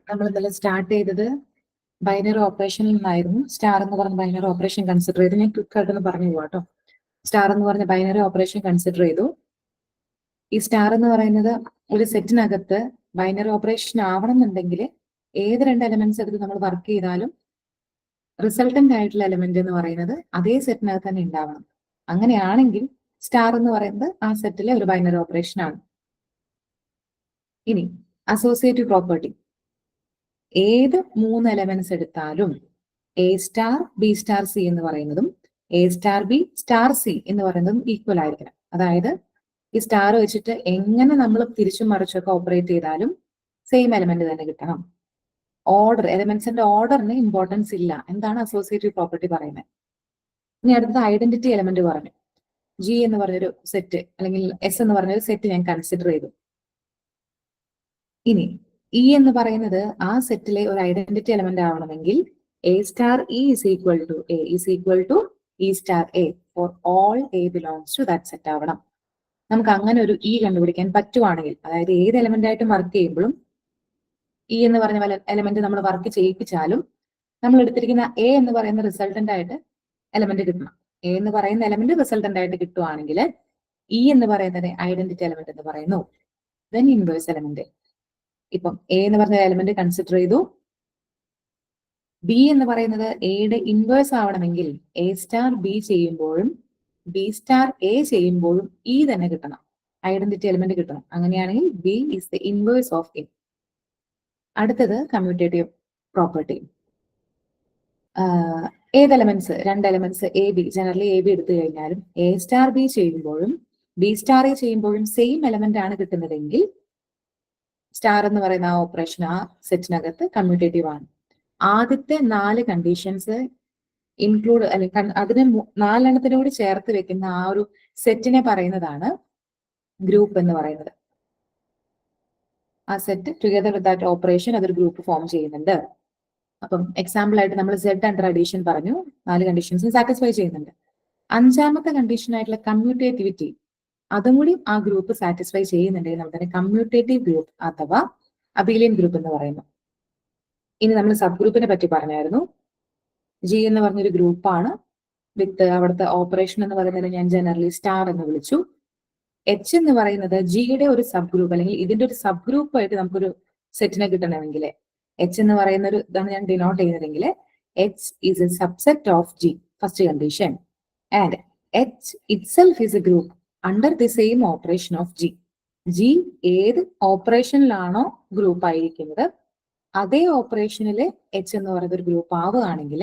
നമ്മൾ ഇന്നലെ സ്റ്റാർട്ട് ചെയ്തത് ബൈനറി ഓപ്പറേഷനിൽ നിന്നായിരുന്നു. സ്റ്റാർ എന്ന് പറഞ്ഞ ബൈനറി ഓപ്പറേഷൻ കൺസിഡർ ചെയ്ത് ഞാൻ ക്വിക്കായിട്ടൊന്ന് പറഞ്ഞു പോവാട്ടോ. സ്റ്റാർ എന്ന് പറഞ്ഞ ബൈനറി ഓപ്പറേഷൻ കൺസിഡർ ചെയ്തു. ഈ സ്റ്റാർ എന്ന് പറയുന്നത് ഒരു സെറ്റിനകത്ത് ബൈനറി ഓപ്പറേഷൻ ആവണം എന്നുണ്ടെങ്കിൽ ഏത് രണ്ട് എലമെന്റ്സ് എടുത്ത് നമ്മൾ വർക്ക് ചെയ്താലും റിസൾട്ടന്റ് ആയിട്ടുള്ള എലമെന്റ് എന്ന് പറയുന്നത് അതേ സെറ്റിനകത്ത് തന്നെ ഉണ്ടാവണം. അങ്ങനെയാണെങ്കിൽ സ്റ്റാർ എന്ന് പറയുന്നത് ആ സെറ്റിലെ ഒരു ബൈനറി ഓപ്പറേഷൻ ആണ്. ഇനി അസോസിയേറ്റീവ് പ്രോപ്പർട്ടി, ഏത് മൂന്ന് എലമെന്റ്സ് എടുത്താലും A star B star C എന്ന് പറയുന്നതും A star B star C എന്ന് പറയുന്നതും ഈക്വൽ ആയിരിക്കണം. അതായത് ഈ സ്റ്റാർ വെച്ചിട്ട് എങ്ങനെ നമ്മൾ തിരിച്ചും മറിച്ചൊക്കെ ഓപ്പറേറ്റ് ചെയ്താലും സെയിം എലമെന്റ് തന്നെ കിട്ടണം. ഓർഡർ, എലമെന്റ്സിന്റെ ഓർഡറിന് ഇമ്പോർട്ടൻസ് ഇല്ല. എന്താണ് അസോസിയേറ്റീവ് പ്രോപ്പർട്ടി പറയുന്നത്? ഇനി അടുത്തത് ഐഡന്റിറ്റി എലമെന്റ് പറഞ്ഞു. ജി എന്ന് പറഞ്ഞൊരു സെറ്റ് അല്ലെങ്കിൽ എസ് എന്ന് പറഞ്ഞൊരു സെറ്റ് ഞാൻ കൺസിഡർ ചെയ്തു. ഇനി ഇ എന്ന് പറയുന്നത് ആ സെറ്റിലെ ഒരു ഐഡന്റിറ്റി എലമെന്റ് ആവണമെങ്കിൽ A star E is equal to A is equal to E star A for all A belongs to that set ആവണം. നമുക്ക് അങ്ങനെ ഒരു ഇ കണ്ടുപിടിക്കാൻ പറ്റുവാണെങ്കിൽ, അതായത് ഏത് എലമെന്റ് ആയിട്ടും വർക്ക് ചെയ്യുമ്പോഴും ഇ എന്ന് പറഞ്ഞ എലമെന്റ് നമ്മൾ വർക്ക് ചെയ്യിപ്പിച്ചാലും നമ്മൾ എടുത്തിരിക്കുന്ന എ എന്ന് പറയുന്ന റിസൾട്ടന്റ് ആയിട്ട് എലമെന്റ് കിട്ടണം. എ എന്ന് പറയുന്ന എലമെന്റ് റിസൾട്ടന്റ് ആയിട്ട് കിട്ടുവാണെങ്കിൽ ഇ എന്ന് പറയുന്നത് ഐഡന്റിറ്റി എലമെന്റ് എന്ന് പറയുന്നു. Then inverse element. ഇപ്പം എ എന്ന് പറഞ്ഞ എലമെന്റ് കൺസിഡർ ചെയ്തു. ബി എന്ന് പറയുന്നത് എയുടെ ഇൻവേഴ്സ് ആവണമെങ്കിൽ എ സ്റ്റാർ ബി ചെയ്യുമ്പോഴും ബി സ്റ്റാർ എ ചെയ്യുമ്പോഴും ഇ തന്നെ കിട്ടണം, ഐഡന്റിറ്റി എലമെന്റ് കിട്ടണം. അങ്ങനെയാണെങ്കിൽ B is the inverse of A. അടുത്തത് കമ്മ്യൂട്ടേറ്റീവ് പ്രോപ്പർട്ടി. ഏത് എലമെന്റ്സ്, രണ്ട് elements A B, generally A B എടുത്തു കഴിഞ്ഞാലും എ സ്റ്റാർ ബി ചെയ്യുമ്പോഴും ബി സ്റ്റാർ എ ചെയ്യുമ്പോഴും സെയിം എലമെന്റ് ആണ് കിട്ടുന്നതെങ്കിൽ സ്റ്റാർ എന്ന് പറയുന്ന ആ ഓപ്പറേഷൻ ആ സെറ്റിനകത്ത് കമ്മ്യൂട്ടേറ്റീവ് ആണ്. ആദ്യത്തെ 4 കണ്ടീഷൻസ് ഇൻക്ലൂഡ് അല്ലെങ്കിൽ അതിന് 4 എണ്ണത്തിനോട് ചേർത്ത് വെക്കുന്ന ആ ഒരു സെറ്റിനെ പറയുന്നതാണ് ഗ്രൂപ്പ് എന്ന് പറയുന്നത്. ആ set together with that operation അതൊരു ഗ്രൂപ്പ് ഫോം ചെയ്യുന്നുണ്ട്. അപ്പം എക്സാമ്പിൾ ആയിട്ട് നമ്മൾ സെഡ് അണ്ടർ അഡീഷൻ പറഞ്ഞു, 4 കണ്ടീഷൻസ് സാറ്റിസ്ഫൈ ചെയ്യുന്നുണ്ട്. 5ാമത്തെ കണ്ടീഷൻ ആയിട്ടുള്ള കമ്മ്യൂട്ടേറ്റിവിറ്റി, അതും കൂടി ആ ഗ്രൂപ്പ് സാറ്റിസ്ഫൈ ചെയ്യുന്നുണ്ടെങ്കിൽ നമുക്ക് കമ്മ്യൂട്ടേറ്റീവ് ഗ്രൂപ്പ് അഥവാ അബീലിയൻ ഗ്രൂപ്പ് എന്ന് പറയുന്നു. ഇനി നമ്മൾ സബ് ഗ്രൂപ്പിനെ പറ്റി പറഞ്ഞായിരുന്നു. ജി എന്ന് പറഞ്ഞൊരു ഗ്രൂപ്പാണ് വിത്ത് അവിടുത്തെ ഓപ്പറേഷൻ എന്ന് പറയുന്നത് ഞാൻ ജനറലി സ്റ്റാർ എന്ന് വിളിച്ചു. എച്ച് എന്ന് പറയുന്നത് ജിയുടെ ഒരു സബ് ഗ്രൂപ്പ് അല്ലെങ്കിൽ ഇതിന്റെ ഒരു സബ് ഗ്രൂപ്പ് ആയിട്ട് നമുക്കൊരു സെറ്റിനെ കിട്ടണമെങ്കിൽ എച്ച് എന്ന് പറയുന്ന ഒരു ഇതാണ് ഞാൻ ഡിനോട്ട് ചെയ്യുന്നതെങ്കിൽ H is A subset of G, first condition. And H itself is A group under the same operation of G. G ഏത് ഓപ്പറേഷനിലാണോ ഗ്രൂപ്പ് ആയിരിക്കുന്നത് അതേ ഓപ്പറേഷനിൽ എച്ച് എന്ന് പറയുന്ന ഒരു ഗ്രൂപ്പ് ആവുകയാണെങ്കിൽ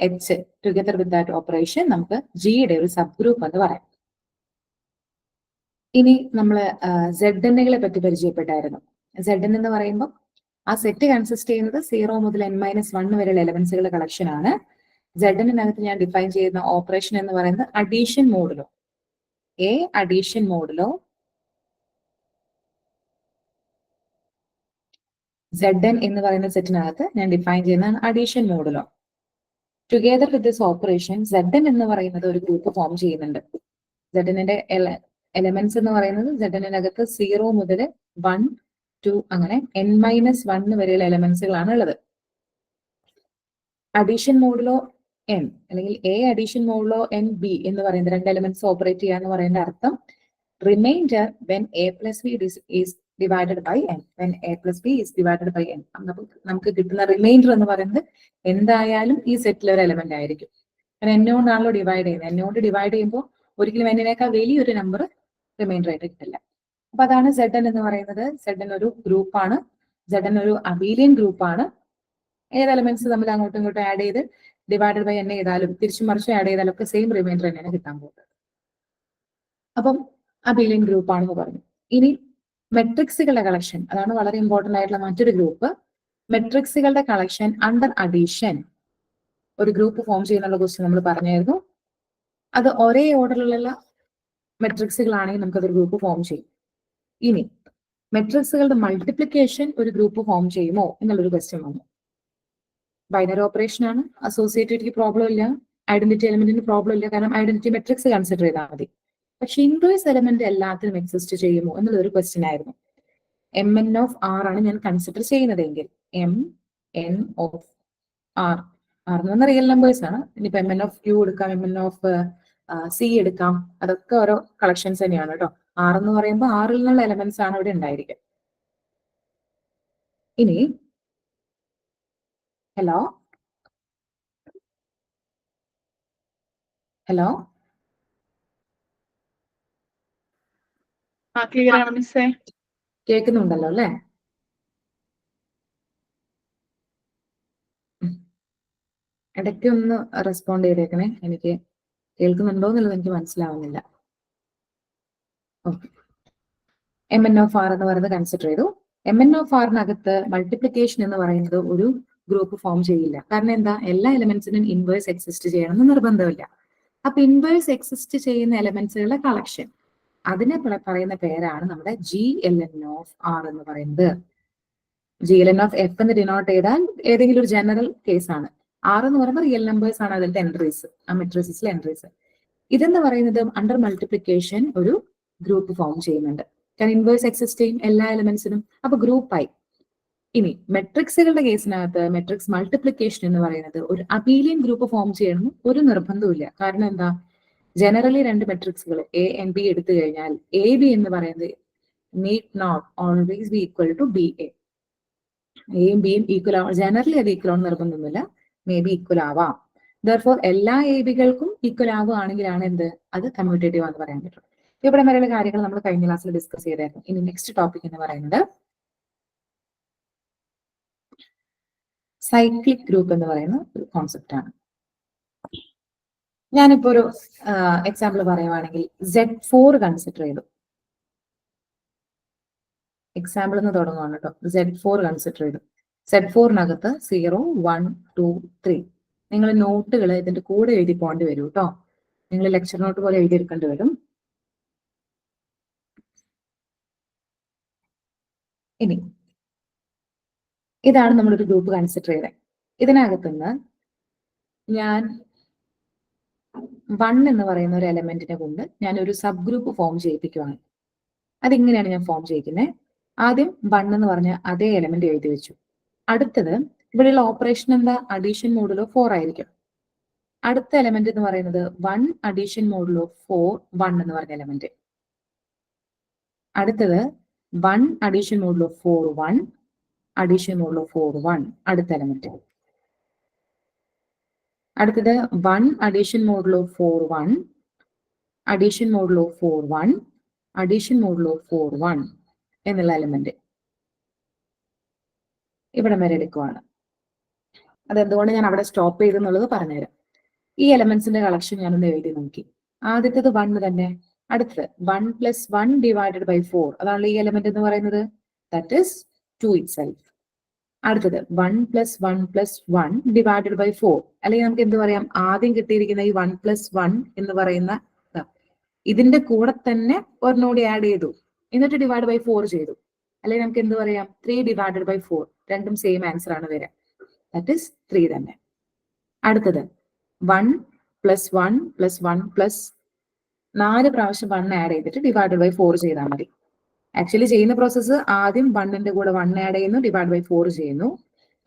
H together with that operation നമുക്ക് ജിയുടെ ഒരു സബ് ഗ്രൂപ്പ് എന്ന് പറയാം. ഇനി നമ്മൾ സെഡ്എന്നുകളെ പറ്റി പരിചയപ്പെട്ടായിരുന്നു. സെഡ്എൻ എന്ന് പറയുമ്പോൾ ആ സെറ്റ് കൺസിസ്റ്റ് ചെയ്യുന്നത് 0 മുതൽ n-1 വരെയുള്ള എലമെന്റ്സുകളുടെ കളക്ഷൻ ആണ്. സെഡ്എന്നിനകത്ത് ഞാൻ ഡിഫൈൻ ചെയ്യുന്ന ഓപ്പറേഷൻ എന്ന് പറയുന്നത് addition modulo A addition modulo Zn എന്ന് പറയുന്ന സെറ്റിനകത്ത് ഞാൻ ഡിഫൈൻ ചെയ്യുന്ന addition modulo. Together with this operation Zn എന്ന് പറയുന്നത് ഒരു ഗ്രൂപ്പ് ഫോം ചെയ്യുന്നുണ്ട്. Zn-ന്റെ എലമെന്റ്സ് എന്ന് പറയുന്നത് Zn-നകത്ത് 0 മുതൽ 1, 2 അങ്ങനെ n-1 വരെയുള്ള എലമെന്റ്സുകളാണ് ഉള്ളത്. അഡീഷൻ മോഡുലോ n അല്ലെങ്കിൽ A addition modulo n B എന്ന് പറയുന്ന രണ്ട് എലമെന്റ്സ് ഓപ്പറേറ്റ് ചെയ്യാന്ന് പറയുന്ന അർത്ഥം remainder when a plus b is divided by n, when a plus b is divided by n. നമുക്ക് കിട്ടുന്ന റിമൈൻഡർ എന്ന് പറയുന്നത് എന്തായാലും ഈ സെറ്റിലെ ഒരു എലമെന്റ് ആയിരിക്കും. കാരണം n കൊണ്ടാണല്ലോ ഡിവൈഡ് ചെയ്യുന്നത്. n കൊണ്ട് ഡിവൈഡ് ചെയ്യുമ്പോൾ ഒരിക്കലും n-നേക്കാൾ വലിയൊരു നമ്പർ റിമൈൻഡർ ആയിട്ട് കിട്ടില്ല. അപ്പൊ അതാണ് Zn എന്ന് പറയുന്നത്. Zn ഒരു ഗ്രൂപ്പാണ്. Zn ഒരു അബീലിയൻ ഗ്രൂപ്പാണ്. ഏത് എലമെന്റ്സ് തമ്മിൽ അങ്ങോട്ടും ഇങ്ങോട്ടും ആഡ് ചെയ്ത് ഡിവൈഡഡ് ബൈ n ചെയ്താലും തിരിച്ചു മറിച്ച് ആഡ് ചെയ്താലും ഒക്കെ സെയിം റിമൈൻഡർ തന്നെയാണ് കിട്ടാൻ പോകുന്നത്. അപ്പം അബീലിയൻ ഗ്രൂപ്പ് ആണെന്ന് പറഞ്ഞു. ഇനി മെട്രിക്സുകളുടെ കളക്ഷൻ, അതാണ് വളരെ ഇമ്പോർട്ടന്റ് ആയിട്ടുള്ള മറ്റൊരു ഗ്രൂപ്പ്. മെട്രിക്സുകളുടെ കളക്ഷൻ അണ്ടർ അഡീഷൻ ഒരു ഗ്രൂപ്പ് ഫോം ചെയ്യുന്നുള്ള ക്വസ്റ്റ്യൻ നമ്മൾ പറഞ്ഞായിരുന്നു. അത് ഒരേ ഓർഡറിലുള്ള മെട്രിക്സുകളാണെങ്കിൽ നമുക്കതൊരു ഗ്രൂപ്പ് ഫോം ചെയ്യും. ഇനി മെട്രിക്സുകളുടെ മൾട്ടിപ്ലിക്കേഷൻ ഒരു ഗ്രൂപ്പ് ഫോം ചെയ്യുമോ എന്നുള്ളൊരു ക്വസ്റ്റ്യൻ വന്നു. ബൈനറി ഓപ്പറേഷൻ ആണ്, അസോസിയേറ്റിവിറ്റിക്ക് പ്രോബ്ലം ഇല്ല, ഐഡന്റിറ്റി എലമെന്റിന് പ്രോബ്ലം ഇല്ല, കാരണം ഐഡന്റിറ്റി മെട്രിക്സ് കൺസിഡർ ചെയ്താൽ മതി. പക്ഷെ ഇൻവേഴ്സ് എലമെന്റ് എല്ലാത്തിനും എക്സിസ്റ്റ് ചെയ്യുമോ എന്നുള്ളൊരു ക്വസ്റ്റ്യൻ ആയിരുന്നു. എം എൻ ഓഫ് ആർ ആണ് ഞാൻ കൺസിഡർ ചെയ്യുന്നതെങ്കിൽ എം എൻ ഓഫ് ആർ എന്ന് പറഞ്ഞ റിയൽ നമ്പേഴ്സ് ആണ്. ഇനിയിപ്പോ എം എൻ ഓഫ് ക്യൂ എടുക്കാം, എം എൻ ഓഫ് സി എടുക്കാം, അതൊക്കെ ഓരോ കളക്ഷൻസ് തന്നെയാണ് കേട്ടോ. ആർ എന്ന് പറയുമ്പോൾ ആറിൽ നിന്നുള്ള എലമെന്റ്സ് ആണ് ഇവിടെ ഉണ്ടായിരിക്കുക. ഇനി ഹലോ ഹലോ കേൾക്കുന്നുണ്ടല്ലോ അല്ലേ? ഇടയ്ക്ക് ഒന്ന് റെസ്പോണ്ട് ചെയ്തേക്കണേ, എനിക്ക് കേൾക്കുന്നുണ്ടോ എന്നുള്ളത് എനിക്ക് മനസ്സിലാവുന്നില്ല. Okay, M N of R എന്ന് പറയുന്നത് കൺസിഡർ ചെയ്തു. എം എൻ ഓഫ് ആറിനകത്ത് മൾട്ടിപ്ലിക്കേഷൻ എന്ന് പറയുന്നത് ഒരു ഗ്രൂപ്പ് ഫോം ചെയ്യില്ല. കാരണം എന്താ, എല്ലാ എലമെന്റ്സിനും ഇൻവേഴ്സ് എക്സിസ്റ്റ് ചെയ്യണമെന്ന് നിർബന്ധമില്ല. അപ്പൊ ഇൻവേഴ്സ് എക്സിസ്റ്റ് ചെയ്യുന്ന എലമെന്റ്സുകളുടെ കളക്ഷൻ, അതിനെ പറയുന്ന പേരാണ് നമ്മുടെ G L N of R എന്ന് പറയുന്നത്. G L N of F എന്ന് ഡിനോട്ട് ചെയ്താൽ ഏതെങ്കിലും ഒരു ജനറൽ കേസ് ആണ്. ആർ എന്ന് പറയുമ്പോൾ റിയൽ നമ്പേഴ്സ് ആണ് അതിന്റെ എൻട്രീസ്, ആ മെട്രിക്സിലെ എൻട്രീസ്. ഇതെന്ന് പറയുന്നത് അണ്ടർ മൾട്ടിപ്ലിക്കേഷൻ ഒരു ഗ്രൂപ്പ് ഫോം ചെയ്യുന്നുണ്ട്. കാരണം ഇൻവേഴ്സ് എക്സിസ്റ്റ് ചെയ്യും എല്ലാ എലമെന്റ്സിനും, അപ്പൊ ഗ്രൂപ്പായി. ഇനി മെട്രിക്സുകളുടെ കേസിനകത്ത് മെട്രിക്സ് മൾട്ടിപ്ലിക്കേഷൻ എന്ന് പറയുന്നത് ഒരു അബീലിയൻ ഗ്രൂപ്പ് ഫോം ചെയ്യണം ഒരു നിർബന്ധമില്ല. കാരണം എന്താ, ജനറലി രണ്ട് മെട്രിക്സുകൾ എ ആൻഡ് ബി എടുത്തു കഴിഞ്ഞാൽ എ ബി എന്ന് പറയുന്നത് need not always be equal to B A. എയും ബിയും ഈക്വൽ ആവാം, ജനറലി അത് ഈക്വൽ ആവും നിർബന്ധമൊന്നുമില്ല, മേ ബി ഈക്വൽ ആവാം. ദർഫോർ എല്ലാ എ ബികൾക്കും ഈക്വൽ ആവുകയാണെങ്കിലാണ് എന്ത്, അത് കമ്മ്യൂട്ടേറ്റീവ് എന്ന് പറയാൻ പറ്റും. ഇവിടെ വരെയുള്ള കാര്യങ്ങൾ നമ്മൾ കഴിഞ്ഞ ക്ലാസ്സിൽ ഡിസ്കസ് ചെയ്തായിരുന്നു. ഇനി നെക്സ്റ്റ് ടോപ്പിക് എന്ന് പറയുന്നത് സൈക്ലിക് ഗ്രൂപ്പ് എന്ന് പറയുന്ന ഒരു കോൺസെപ്റ്റ് ആണ്. ഞാനിപ്പോ ഒരു എക്സാമ്പിൾ പറയുവാണെങ്കിൽ Z4 കൺസിഡർ ചെയ്തു. എക്സാമ്പിൾ എന്ന് തുടങ്ങുവാണ് കേട്ടോ. Z4 കൺസിഡർ ചെയ്തു. Z4നകത്ത് 0, 1, 2, 3. നിങ്ങൾ നോട്ടുകൾ ഇതിന്റെ കൂടെ എഴുതി പോകേണ്ടി വരും കേട്ടോ. നിങ്ങൾ ലെക്ചർ നോട്ട് പോലെ എഴുതിയെടുക്കേണ്ടി വരും. ഇനി ഇതാണ് നമ്മളൊരു ഗ്രൂപ്പ് കൺസിഡർ ചെയ്തത്. ഇതിനകത്തുനിന്ന് ഞാൻ 1 എന്ന് പറയുന്ന ഒരു എലമെന്റിനെ കൊണ്ട് ഞാൻ ഒരു സബ് ഗ്രൂപ്പ് ഫോം ചെയ്യിപ്പിക്കുവാണ്. അതിങ്ങനെയാണ് ഞാൻ ഫോം ചെയ്യിക്കുന്നത്. ആദ്യം 1 എന്ന് പറഞ്ഞ അതേ എലമെന്റ് എഴുതി വെച്ചു. അടുത്തത് ഇവിടെയുള്ള ഓപ്പറേഷൻ എന്താ, അഡീഷൻ മോഡുലോ 4 ആയിരിക്കും. അടുത്ത എലമെന്റ് എന്ന് പറയുന്നത് 1 അഡീഷൻ മോഡുലോ 4 1 എന്ന് പറഞ്ഞ എലമെന്റ്. അടുത്തത് 1 അഡീഷൻ മോഡുലോ 4 1 അഡീഷൻ മോഡുലോ 4 1 അടുത്ത എലമെന്റ്. അടുത്തത് 1 addition modulo 4 1 addition modulo 4 1 addition modulo 4 1 എന്നുള്ള എലമെന്റ് ഇവിടെ വരെ എടുക്കുവാണ്. അതെന്തുകൊണ്ട് ഞാൻ അവിടെ സ്റ്റോപ്പ് ചെയ്തെന്നുള്ളത് പറഞ്ഞുതരാം. ഈ എലമെന്റ്സിന്റെ കളക്ഷൻ ഞാനൊന്ന് എഴുതി നോക്കി. ആദ്യത്തേത് 1 തന്നെ. അടുത്തത് 1 + 1 ഡിവൈഡഡ് ബൈ 4, അതാണ് ഈ എലമെന്റ് എന്ന് പറയുന്നത്. That is 2 itself. അടുത്തത് 1 + 1 + 1 ഡിവൈഡഡ് ബൈ 4, അല്ലെങ്കിൽ നമുക്ക് എന്ത് പറയാം, ആദ്യം കിട്ടിയിരിക്കുന്ന ഈ 1 + 1 എന്ന് പറയുന്ന ഇതിന്റെ കൂടെ തന്നെ ഒരെണ്ണോടി ആഡ് ചെയ്തു, എന്നിട്ട് ഡിവൈഡ് ബൈ 4 ചെയ്തു. അല്ലെങ്കിൽ നമുക്ക് എന്ത് പറയാം, 3 ഡിവൈഡഡ് ബൈ 4, രണ്ടും സെയിം ആൻസർ ആണ് വരിക. ദാറ്റ് ഈസ് 3 തന്നെ. അടുത്തത് 1 + 1 + 1 + 4 പ്രാവശ്യം 1 ആഡ് ചെയ്തിട്ട് ഡിവൈഡഡ് ബൈ 4 ചെയ്താൽ മതി. ആക്ച്വലി ചെയ്യുന്ന പ്രോസസ്സ് ആദ്യം 1ന്റെ കൂടെ 1 ആഡ് ചെയ്യുന്നു, ഡിവൈഡ് ബൈ 4 ചെയ്യുന്നു.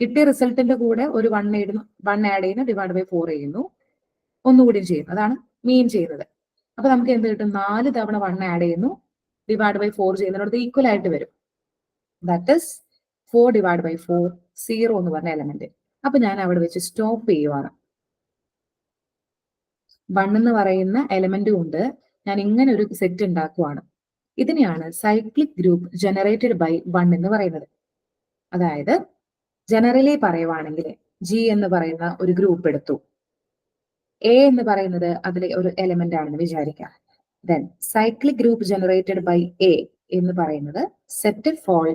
കിട്ടിയ റിസൾട്ടിന്റെ കൂടെ ഒരു 1 ആഡ് ചെയ്യുന്നു, ഡിവൈഡ് ബൈ 4 ചെയ്യുന്നു, ഒന്നുകൂടി ചെയ്യുന്നു. അതാണ് മീൻ ചെയ്യുന്നത്. അപ്പൊ നമുക്ക് എന്ത് കിട്ടും, 4 തവണ 1 ആഡ് ചെയ്യുന്നു, ഡിവൈഡ് ബൈ 4 ചെയ്യുന്നതിനോട് ഈക്വൽ ആയിട്ട് വരും. ദാറ്റ് ഇസ് 4 ഡിവൈഡ് ബൈ 4 0 എന്ന് പറഞ്ഞ എലമെന്റ്. അപ്പൊ ഞാൻ അവിടെ വെച്ച് സ്റ്റോപ്പ് ചെയ്യുവാണ്. 1 എന്ന് പറയുന്ന എലമെന്റ് കൊണ്ട് ഞാൻ ഇങ്ങനെ ഒരു സെറ്റ് ഉണ്ടാക്കുവാണ്. ഇതിനെയാണ് സൈക്ലിക് ഗ്രൂപ്പ് ജനറേറ്റഡ് ബൈ 1 എന്ന് പറയുന്നത്. അതായത് ജനറലി പറയുവാണെങ്കിൽ ജി എന്ന് പറയുന്ന ഒരു ഗ്രൂപ്പ് എടുത്തു, എ എന്ന് പറയുന്നത് അതിലെ ഒരു എലമെന്റ് ആണെന്ന് വിചാരിക്കാം. Then cyclic group generated by A എന്ന് പറയുന്നത് set for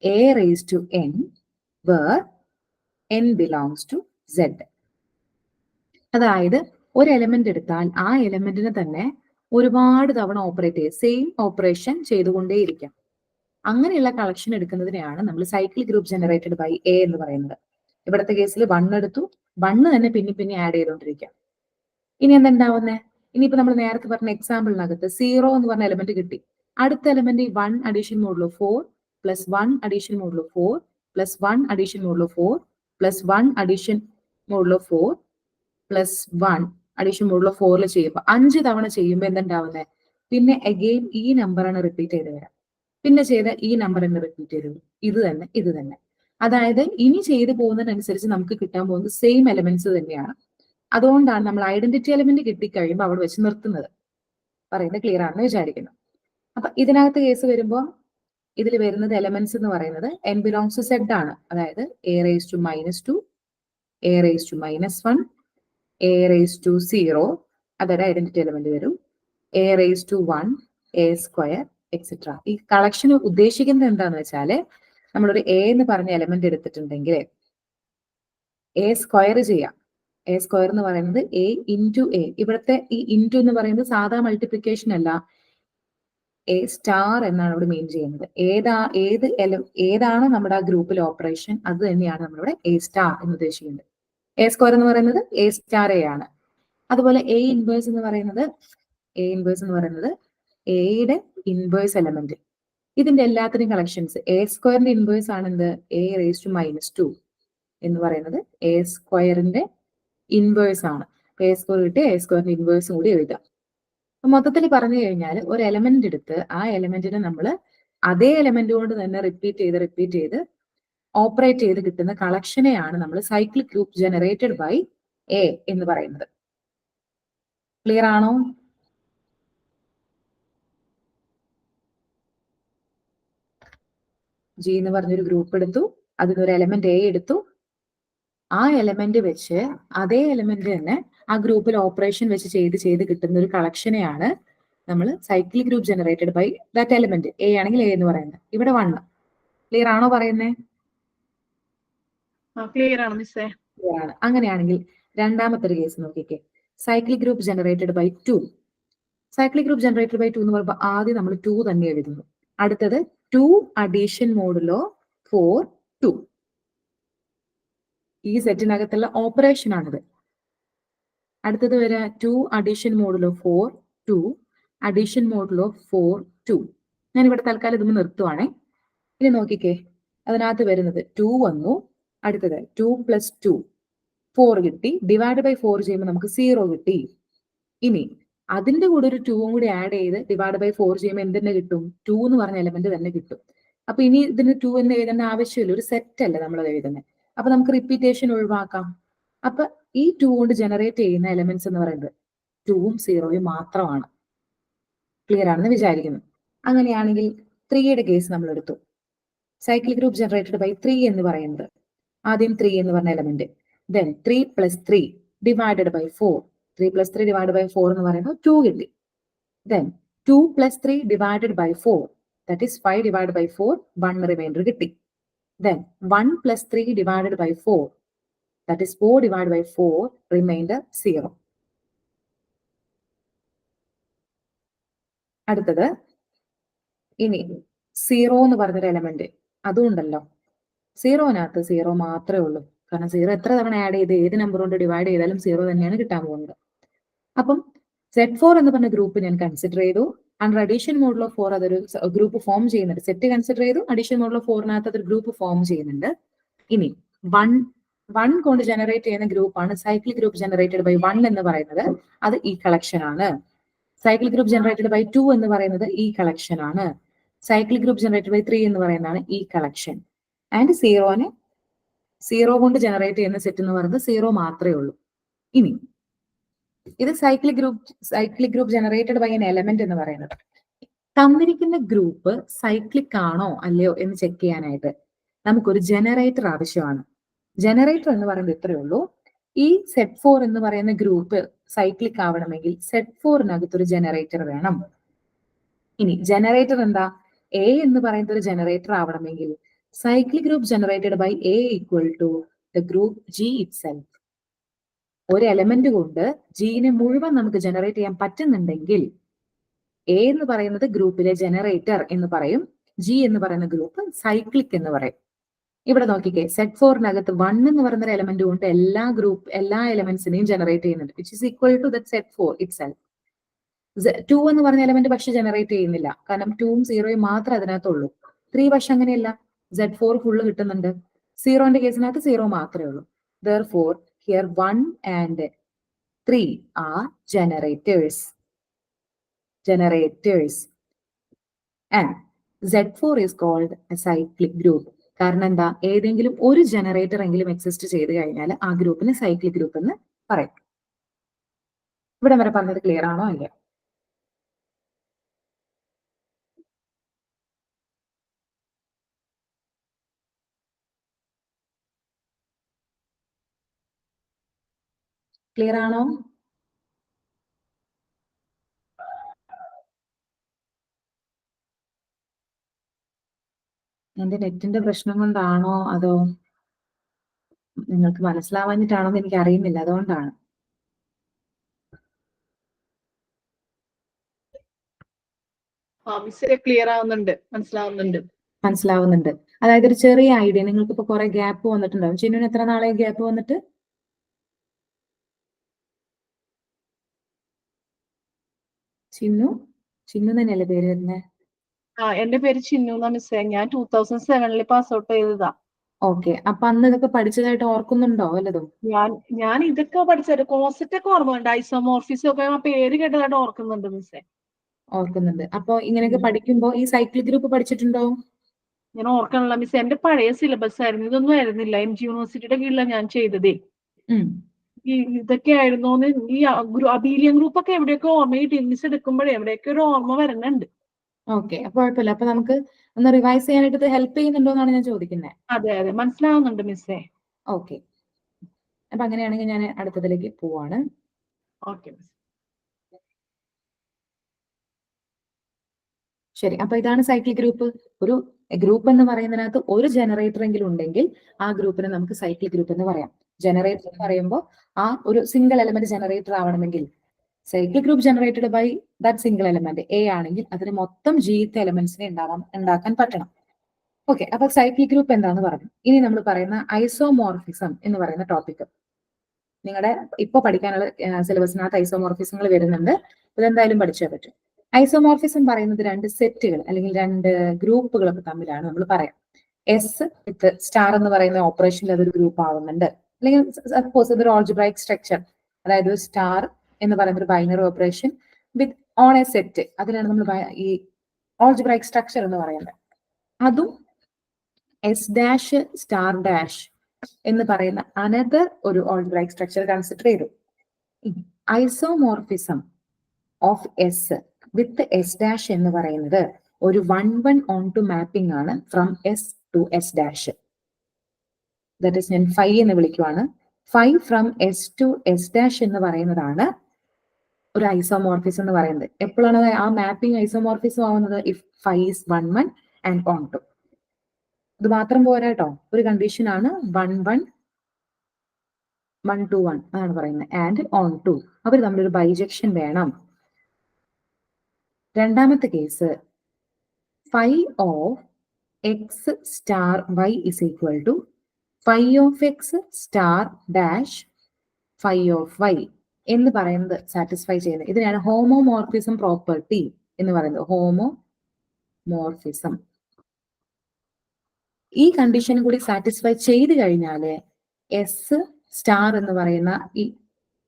A raise to N where N belongs to Z. അതായത് ഒരു എലമെന്റ് എടുത്താൽ ആ എലമെന്റിനെ തന്നെ ഒരുപാട് തവണ ഓപ്പറേറ്റ് ചെയ്ത് സെയിം ഓപ്പറേഷൻ ചെയ്തുകൊണ്ടേയിരിക്കാം. അങ്ങനെയുള്ള കളക്ഷൻ എടുക്കുന്നതിനെയാണ് നമ്മൾ cyclic group generated by A എന്ന് പറയുന്നത്. ഇവിടുത്തെ കേസിൽ 1 എടുത്തു, 1 തന്നെ പിന്നെ ആഡ് ചെയ്തുകൊണ്ടിരിക്കാം. ഇനി എന്തുണ്ടാവുന്നത്, ഇനിയിപ്പോ നമ്മൾ നേരത്തെ പറഞ്ഞ എക്സാമ്പിളിനകത്ത് 0 എന്ന് പറഞ്ഞ എലമെന്റ് കിട്ടി. അടുത്ത element 1 addition modulo 4 plus 1 addition modulo 4 plus 1 addition modulo 4 plus 1 addition modulo 4 plus 1 addition modulo 4 ചെയ്യുമ്പോൾ 5 തവണ ചെയ്യുമ്പോൾ എന്തുണ്ടാവുന്നത്? പിന്നെ അഗെയിൻ ഈ നമ്പറാണ് റിപ്പീറ്റ് ചെയ്ത് വരാം. പിന്നെ ചെയ്ത ഈ നമ്പർ എന്ന് റിപ്പീറ്റ് ചെയ്ത് വരും. ഇത് തന്നെ. അതായത് ഇനി ചെയ്തു പോകുന്നതിനനുസരിച്ച് നമുക്ക് കിട്ടാൻ പോകുന്നത് സെയിം എലമെന്റ്സ് തന്നെയാണ്. അതുകൊണ്ടാണ് നമ്മൾ ഐഡന്റിറ്റി എലമെന്റ് കിട്ടിക്കഴിയുമ്പോൾ അവിടെ വെച്ച് നിർത്തുന്നത്. പറയുന്നത് ക്ലിയർ ആണെന്ന് വിചാരിക്കുന്നു. അപ്പൊ ഇതിനകത്ത് കേസ് വരുമ്പോൾ ഇതിൽ വരുന്നത് എലമെന്റ്സ് എന്ന് പറയുന്നത് n ബിലോങ്സ് ടു z ആണ്. അതായത് a raised to -2, a raised to -1, a raised to 0, അതൊരു ഐഡന്റിറ്റി എലമെന്റ് വരും. a raised to 1, a square, etcetera. ഈ കളക്ഷൻ ഉദ്ദേശിക്കുന്നത് എന്താന്ന് വെച്ചാല് നമ്മളൊരു a എന്ന് പറഞ്ഞ എലമെന്റ് എടുത്തിട്ടുണ്ടെങ്കിൽ a സ്ക്വയർ ചെയ്യാം. a സ്ക്വയർ എന്ന് പറയുന്നത് a ഇൻറ്റു a. ഇവിടുത്തെ ഈ ഇൻറ്റു എന്ന് പറയുന്നത് സാധാ മൾട്ടിപ്ലിക്കേഷൻ അല്ല, എ സ്റ്റാർ എന്നാണ് ഇവിടെ മീൻ ചെയ്യുന്നത്. ഏതാണോ നമ്മുടെ ആ ഗ്രൂപ്പിലെ ഓപ്പറേഷൻ അത് തന്നെയാണ് നമ്മളിവിടെ എ സ്റ്റാർ എന്ന് ഉദ്ദേശിക്കുന്നത്. എ സ്ക്വയർ എന്ന് പറയുന്നത് എ സ്റ്റാർ എ ആണ്. അതുപോലെ എ ഇൻവേഴ്സ് എന്ന് പറയുന്നത് എയുടെ ഇൻവേഴ്സ് എലമെന്റ്. ഇതിന്റെ എല്ലാത്തിനും കളക്ഷൻസ് എ സ്ക്വയറിന്റെ ഇൻവേഴ്സ് ആണ് എന്ത്? എ റേസ് ടു -2 എന്ന് പറയുന്നത് എ സ്ക്വയറിന്റെ ഇൻവേഴ്സ് ആണ്. എ സ്ക്വയർ കിട്ടി എ സ്ക്വയറിന്റെ ഇൻവേഴ്സും കൂടി എഴുതാം. മൊത്തത്തിൽ പറഞ്ഞു കഴിഞ്ഞാൽ ഒരു എലമെന്റ് എടുത്ത് ആ എലമെന്റിനെ നമ്മൾ അതേ എലമെന്റ് കൊണ്ട് തന്നെ റിപ്പീറ്റ് ചെയ്ത് ഓപ്പറേറ്റ് ചെയ്ത് കിട്ടുന്ന കളക്ഷനെയാണ് നമ്മൾ cyclic group generated by A എന്ന് പറയുന്നത്. ക്ലിയർ ആണോ? ജി എന്ന് പറഞ്ഞൊരു ഗ്രൂപ്പ് എടുത്തു, അതിനൊരു എലമെന്റ് എ എടുത്തു, ആ എലമെന്റ് വെച്ച് അതേ എലമെന്റ് തന്നെ ആ ഗ്രൂപ്പിൽ ഓപ്പറേഷൻ വെച്ച് ചെയ്ത് കിട്ടുന്ന ഒരു കളക്ഷനെയാണ് നമ്മൾ cyclic group generated by that element. A ആണെങ്കിൽ എ എന്ന് പറയുന്നത്. ഇവിടെ 1. ക്ലിയർ ആണോ പറയുന്നേ? ക്ലിയർ ആണ് മിസ്സേ. ക്ലിയർ ആണ്. അങ്ങനെയാണെങ്കിൽ രണ്ടാമത്തെ ഒരു കേസ് നോക്കിക്കേ. Cyclic group generated by 2. Cyclic group generated by 2 എന്ന് പറയുമ്പോൾ ആദ്യം നമ്മൾ 2 തന്നെ എഴുതുന്നു. അടുത്തത് 2 അഡീഷൻ മോഡുലോ 4 2. ഈ സെറ്റിനകത്തുള്ള ഓപ്പറേഷൻ ആണിത്. അടുത്തത് വരെ 2 അഡീഷൻ മോഡുലോ 4 2 അഡീഷൻ മോഡുലോ 4 2. ഞാൻ ഇവിടെ തൽക്കാലം ഇതൊന്ന് നിർത്തുവാണേ. ഇനി നോക്കിക്കേ, അതിനകത്ത് വരുന്നത് 2 വന്നു. അടുത്തത് 2 + 2 4 കിട്ടി. ഡിവൈഡ് ബൈ 4 ചെയ്യുമ്പോൾ നമുക്ക് 0 കിട്ടി. ഇനി അതിന്റെ കൂടെ ഒരു 2 കൂടി ആഡ് ചെയ്ത് ഡിവൈഡ് ബൈ 4 ചെയ്യുമ്പോൾ എന്തെന്നെ കിട്ടും? 2 എന്ന് പറഞ്ഞ എലമെന്റ് തന്നെ കിട്ടും. അപ്പൊ ഇനി ഇതിന് 2 എന്ന് എഴുതേണ്ട ആവശ്യമില്ല, ഒരു സെറ്റ് അല്ലേ നമ്മൾ എഴുതുന്നത്. അപ്പൊ നമുക്ക് റിപ്പീറ്റേഷൻ ഒഴിവാക്കാം. അപ്പൊ ഈ 2 കൊണ്ട് ജനറേറ്റ് ചെയ്യുന്ന എലമെന്റ്സ് എന്ന് പറയുന്നത് 2ഉം 0ഉം മാത്രമാണ്. ക്ലിയർ ആണെന്ന് വിചാരിക്കുന്നു. അങ്ങനെയാണെങ്കിൽ 3യുടെ കേസ് നമ്മൾ എടുത്തു. സൈക്ലിക് ഗ്രൂപ്പ് ജനറേറ്റഡ് ബൈ 3 എന്ന് പറയുന്നത് ആദ്യം 3 എന്ന് പറഞ്ഞ element, then 3 + 3 divided by 4. 3 + 3 divide by 4 എന്ന് പറയുമ്പോൾ 2 കിട്ടി. Then 2 + 3 divided by 4, that is 5 divide by 4, 1 remainder കിട്ടി. Then 1 + 3 divided by 4, that is 4 divided by 4, remainder 0. അടുത്തത് ഇനി 0 എന്ന് പറഞ്ഞൊരു എലമെന്റ് അതുകൊണ്ടല്ലോ. 0നകത്ത് 0 മാത്രമേ ഉള്ളൂ. കാരണം 0 എത്ര തവണ ആഡ് ചെയ്ത് ഏത് നമ്പർ കൊണ്ട് ഡിവൈഡ് ചെയ്താലും 0 തന്നെയാണ് കിട്ടാൻ പോകുന്നത്. അപ്പം Z4 എന്ന് പറഞ്ഞ ഗ്രൂപ്പ് ഞാൻ കൺസിഡർ ചെയ്തു. അണ്ടർ അഡീഷൻ മോഡുലോ 4 അതൊരു ഗ്രൂപ്പ് ഫോം ചെയ്യുന്നുണ്ട്. സെറ്റ് കൺസിഡർ ചെയ്തു. അഡീഷൻ മോഡുലോ 4നകത്ത് അതൊരു ഗ്രൂപ്പ് ഫോം ചെയ്യുന്നുണ്ട്. ഇനി 1 കൊണ്ട് ജനറേറ്റ് ചെയ്യുന്ന ഗ്രൂപ്പാണ് സൈക്ലിക് ഗ്രൂപ്പ് ജനറേറ്റഡ് ബൈ 1 എന്ന് പറയുന്നത്. അത് ഈ കളക്ഷൻ ആണ്. സൈക്ലിക് ഗ്രൂപ്പ് ജനറേറ്റഡ് ബൈ 2 എന്ന് പറയുന്നത് ഈ കളക്ഷൻ ആണ്. സൈക്ലിക് ഗ്രൂപ്പ് ജനറേറ്റഡ് ബൈ 3 എന്ന് പറയുന്നതാണ് ഈ കളക്ഷൻ. ആൻഡ് 0 കൊണ്ട് ജനറേറ്റ് ചെയ്യുന്ന സെറ്റ് എന്ന് പറയുന്നത് 0 മാത്രമേ ഉള്ളൂ. ഇനി ഇത് cyclic group generated by N element എന്ന് പറയുന്നത്. തന്നിരിക്കുന്ന ഗ്രൂപ്പ് സൈക്ലിക് ആണോ അല്ലയോ എന്ന് ചെക്ക് ചെയ്യാനായിട്ട് നമുക്കൊരു ജനറേറ്റർ ആവശ്യമാണ്. ജനറേറ്റർ എന്ന് പറയുന്നത് ഇത്രയേ ഉള്ളൂ. ഈ Z4 എന്ന് പറയുന്ന ഗ്രൂപ്പ് സൈക്ലിക് ആവണമെങ്കിൽ Z4നകത്ത് ഒരു ജനറേറ്റർ വേണം. ഇനി ജനറേറ്റർ എന്താ? എ എന്ന് പറയുന്ന ഒരു ജനറേറ്റർ ആവണമെങ്കിൽ cyclic group generated by A equal to the group G itself. ഒരു എലമെന്റ് കൊണ്ട് ജീനെ മുഴുവൻ നമുക്ക് ജനറേറ്റ് ചെയ്യാൻ പറ്റുന്നുണ്ടെങ്കിൽ എ എന്ന് പറയുന്നത് ഗ്രൂപ്പിലെ ജനറേറ്റർ എന്ന് പറയും, ജി എന്ന് പറയുന്ന ഗ്രൂപ്പ് സൈക്ലിക് എന്ന് പറയും. ഇവിടെ നോക്കിക്കേ, Z4നകത്ത് 1 എന്ന് പറയുന്ന എലമെന്റ് കൊണ്ട് എല്ലാ എലമെന്റ്സിനെയും ജനറേറ്റ് ചെയ്യുന്നുണ്ട്, which is equal to that Z4 itself. 2 എന്ന് പറഞ്ഞ എലമെന്റ് പക്ഷെ ജനറേറ്റ് ചെയ്യുന്നില്ല, കാരണം 2ഉം 0ഉം മാത്രമേ അതിനകത്തുള്ളൂ. 3 പക്ഷെ അങ്ങനെയല്ല, Z4 ഫുള്ള് കിട്ടുന്നുണ്ട്. 0ന്റെ കേസിനകത്ത് 0 മാത്രമേ ഉള്ളൂ. Therefore, here 1 and 3 are generators. And Z4 is called a cyclic group. കാരണം എന്താ, ഏതെങ്കിലും ഒരു ജനറേറ്റർ എങ്കിലും എക്സിസ്റ്റ് ചെയ്ത് കഴിഞ്ഞാൽ ആ ഗ്രൂപ്പിന് സൈക്ലിക് ഗ്രൂപ്പ് എന്ന് പറയും. ഇവിടെ വരെ പറഞ്ഞത് ക്ലിയർ ആണോ അല്ലേ? ക്ലിയർ ആണോ? എന്റെ നെറ്റിന്റെ പ്രശ്നം കൊണ്ടാണോ അതോ നിങ്ങൾക്ക് മനസ്സിലാവാഞ്ഞിട്ടാണോ എന്ന് എനിക്ക് അറിയുന്നില്ല, അതുകൊണ്ടാണ്. ക്ലിയർ ആവുന്നുണ്ട്, മനസ്സിലാവുന്നുണ്ട്. മനസ്സിലാവുന്നുണ്ട്. അതായത് ഒരു ചെറിയ ഐഡിയ, നിങ്ങൾക്ക് ഇപ്പൊ കുറെ ഗ്യാപ്പ് വന്നിട്ടുണ്ടാവും. ചിന്നുവിന് എത്ര നാളെ ഗ്യാപ്പ് വന്നിട്ട്? ചിന്നു തന്നെയല്ലേ പേര് വരുന്നത്? എന്റെ പേര് ചിന്നു എന്നാ മിസ്സേ. ഞാൻ 2007 പാസ് ഔട്ട് ചെയ്തതാ. ഓക്കെ, അപ്പൊ അന്ന് ഇതൊക്കെ പഠിച്ചതായിട്ട് ഓർക്കുന്നുണ്ടോ വല്ലതും? ഞാൻ ഇതൊക്കെ പഠിച്ചത് കോൺസെപ്റ്റ് ഒക്കെ ഓർമ്മയുണ്ട്. ഐസോമോർഫിസം ഒക്കെ ആ പേര് കേട്ടതായിട്ട് ഓർക്കുന്നുണ്ട് മിസ്സേ. ഓർക്കുന്നുണ്ട്. അപ്പൊ ഇങ്ങനെയൊക്കെ പഠിക്കുമ്പോ ഈ സൈക്ലിക് ഗ്രൂപ്പ് പഠിച്ചിട്ടുണ്ടോ? ഞാൻ ഓർക്കണല്ലോ മിസ്, എന്റെ പഴയ സിലബസ് ആയിരുന്നു, ഇതൊന്നും ആയിരുന്നില്ല. MG യൂണിവേഴ്സിറ്റിയുടെ കീഴിലാണ് ഞാൻ ചെയ്തതേ. ഇതൊക്കെ ആയിരുന്നോന്ന് ഈ അബീലിയൻ ഗ്രൂപ്പ് ഒക്കെ എവിടെയൊക്കെ ഓർമ്മ, ഈ ടിൻസ് എടുക്കുമ്പോഴേ എവിടെയൊക്കെ ഒരു ഓർമ്മ വരുന്നുണ്ട്. ഓക്കെ, അപ്പൊ കുഴപ്പമില്ല. അപ്പൊ നമുക്ക് ഒന്ന് റിവൈസ് ചെയ്യാനായിട്ട് ഇത് ഹെൽപ്പ് ചെയ്യുന്നുണ്ടോ എന്നാണ് ഞാൻ ചോദിക്കുന്നത്. അതെ അതെ, മനസ്സിലാവുന്നുണ്ട് മിസ്സേ. ഓക്കെ, അപ്പൊ അങ്ങനെയാണെങ്കിൽ ഞാൻ അടുത്തതിലേക്ക് പോവാണ്. Okay miss. ശരി, അപ്പൊ ഇതാണ് സൈക്ലിക് ഗ്രൂപ്പ്. ഒരു ഗ്രൂപ്പ് എന്ന് പറയുന്നതിനകത്ത് ഒരു ജനറേറ്റർ എങ്കിലും ഉണ്ടെങ്കിൽ ആ ഗ്രൂപ്പിനെ നമുക്ക് സൈക്ലിക് ഗ്രൂപ്പ് എന്ന് പറയാം. ജനറേറ്റർ എന്ന് പറയുമ്പോൾ ആ ഒരു സിംഗിൾ എലമെന്റ് ജനറേറ്റർ ആവണമെങ്കിൽ cyclic group generated by that single element A ആണെങ്കിൽ അതിന് മൊത്തം Gth എലമെന്റ്സിനെ ഉണ്ടാക്കാൻ പറ്റണം. ഓക്കെ, അപ്പൊ സൈക്ലിക് ഗ്രൂപ്പ് എന്താന്ന് പറഞ്ഞു. ഇനി നമ്മൾ പറയുന്ന ഐസോമോർഫിസം എന്ന് പറയുന്ന ടോപ്പിക് നിങ്ങളുടെ ഇപ്പൊ പഠിക്കാനുള്ള സിലബസിനകത്ത് ഐസോമോർഫിസങ്ങൾ വരുന്നുണ്ട്. ഇതെന്തായാലും പഠിച്ചേ പറ്റും. ഐസോമോർഫിസം പറയുന്നത് രണ്ട് സെറ്റുകൾ അല്ലെങ്കിൽ രണ്ട് ഗ്രൂപ്പുകളൊക്കെ തമ്മിലാണ് നമ്മൾ പറയാം. എസ് വിത്ത് സ്റ്റാർ എന്ന് പറയുന്ന ഓപ്പറേഷനിൽ അതൊരു ഗ്രൂപ്പ് ആവുന്നുണ്ട്. അല്ലെങ്കിൽ സപ്പോസ് ഇതൊരു ഓൾജിബ്രൈക് സ്ട്രക്ചർ, അതായത് സ്റ്റാർ എന്ന് പറയുന്ന ഒരു binary operation with on A set, അതിനാണ് നമ്മൾ ഈ ഓൾജിബ്രൈക് സ്ട്രക്ചർ എന്ന് പറയുന്നത്. അതും എസ് ഡാഷ് സ്റ്റാർ ഡാഷ് എന്ന് പറയുന്ന അനദർ ഒരു ഓൾജിബ്രൈക് സ്ട്രക്ചർ കൺസിഡർ ചെയ്തു. Isomorphism of S with S dash എന്ന് പറയുന്നത് ഒരു 1:1 ഓൺ ടു മാപ്പിംഗ് ആണ് from S to S dash. That is ഞാൻ ഫൈ എന്ന് വിളിക്കുവാണ്. Phi from S to S dash എന്ന് പറയുന്നതാണ് ഒരു ഐസോമോർഫിസം എന്ന് പറയുന്നത്. എപ്പോഴാണ് ആ മാപ്പിംഗ് ഐസോമോർഫിസം ആവുന്നത്? If phi is 1:1 and onto. ഇത് മാത്രം പോരാ കേട്ടോ, ഒരു കണ്ടീഷൻ ആണ് 1:1 1:1 അതാണ് പറയുന്നത്, ആൻഡ് ഓൺ ടു. അവർ തമ്മിലൊരു ബൈജക്ഷൻ വേണം. രണ്ടാമത്തെ case phi of X star Y is equal to phi of X star dash phi of Y എന്ന് പറയുന്നത് സാറ്റിസ്ഫൈ ചെയ്യുന്നത്. ഇതിനാണ് ഹോമോമോർഫിസം പ്രോപ്പർട്ടി എന്ന് പറയുന്നത്. ഹോമോമോർഫിസം ഈ കണ്ടീഷൻ കൂടി സാറ്റിസ്ഫൈ ചെയ്ത് കഴിഞ്ഞാല് എസ് സ്റ്റാർ എന്ന് പറയുന്ന ഈ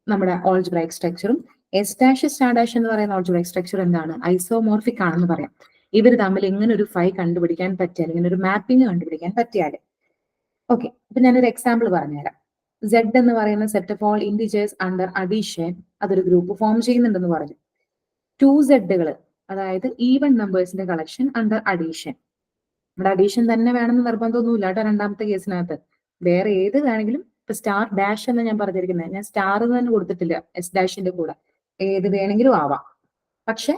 നമ്മുടെ ഓൾജിബ്രൈക് സ്ട്രക്ചറും എസ് ഡാഷ് സ്റ്റാർ ഡാഷ് എന്ന് പറയുന്ന ഓൾജിബ്രൈക് സ്ട്രക്ചർ എന്താണ്? ഐസോമോർഫിക് ആണെന്ന് പറയാം. ഇവർ തമ്മിൽ ഇങ്ങനെ ഒരു ഫൈ കണ്ടുപിടിക്കാൻ പറ്റിയാൽ, ഇങ്ങനെ ഒരു മാപ്പിംഗ് കണ്ടുപിടിക്കാൻ പറ്റിയാൽ. ഓക്കെ, അപ്പൊ ഞാനൊരു എക്സാമ്പിൾ പറഞ്ഞുതരാം. Z എന്ന് പറയുന്ന set of all integers under addition അതൊരു ഗ്രൂപ്പ് ഫോം ചെയ്യുന്നുണ്ടെന്ന് പറഞ്ഞു. 2Z അതായത് ഈവൻ നമ്പേഴ്സിന്റെ കളക്ഷൻ അണ്ടർ അഡീഷൻ. നമ്മുടെ അഡീഷൻ തന്നെ വേണമെന്ന് നിർബന്ധമൊന്നുമില്ല കേട്ടോ രണ്ടാമത്തെ കേസിനകത്ത്. വേറെ ഏത് വേണമെങ്കിലും, ഇപ്പൊ സ്റ്റാർ ഡാഷ് എന്ന് ഞാൻ പറഞ്ഞിരിക്കുന്നത്, ഞാൻ സ്റ്റാർ തന്നെ കൊടുത്തിട്ടില്ല എസ് ഡാഷിന്റെ കൂടെ, ഏത് വേണമെങ്കിലും ആവാം. പക്ഷെ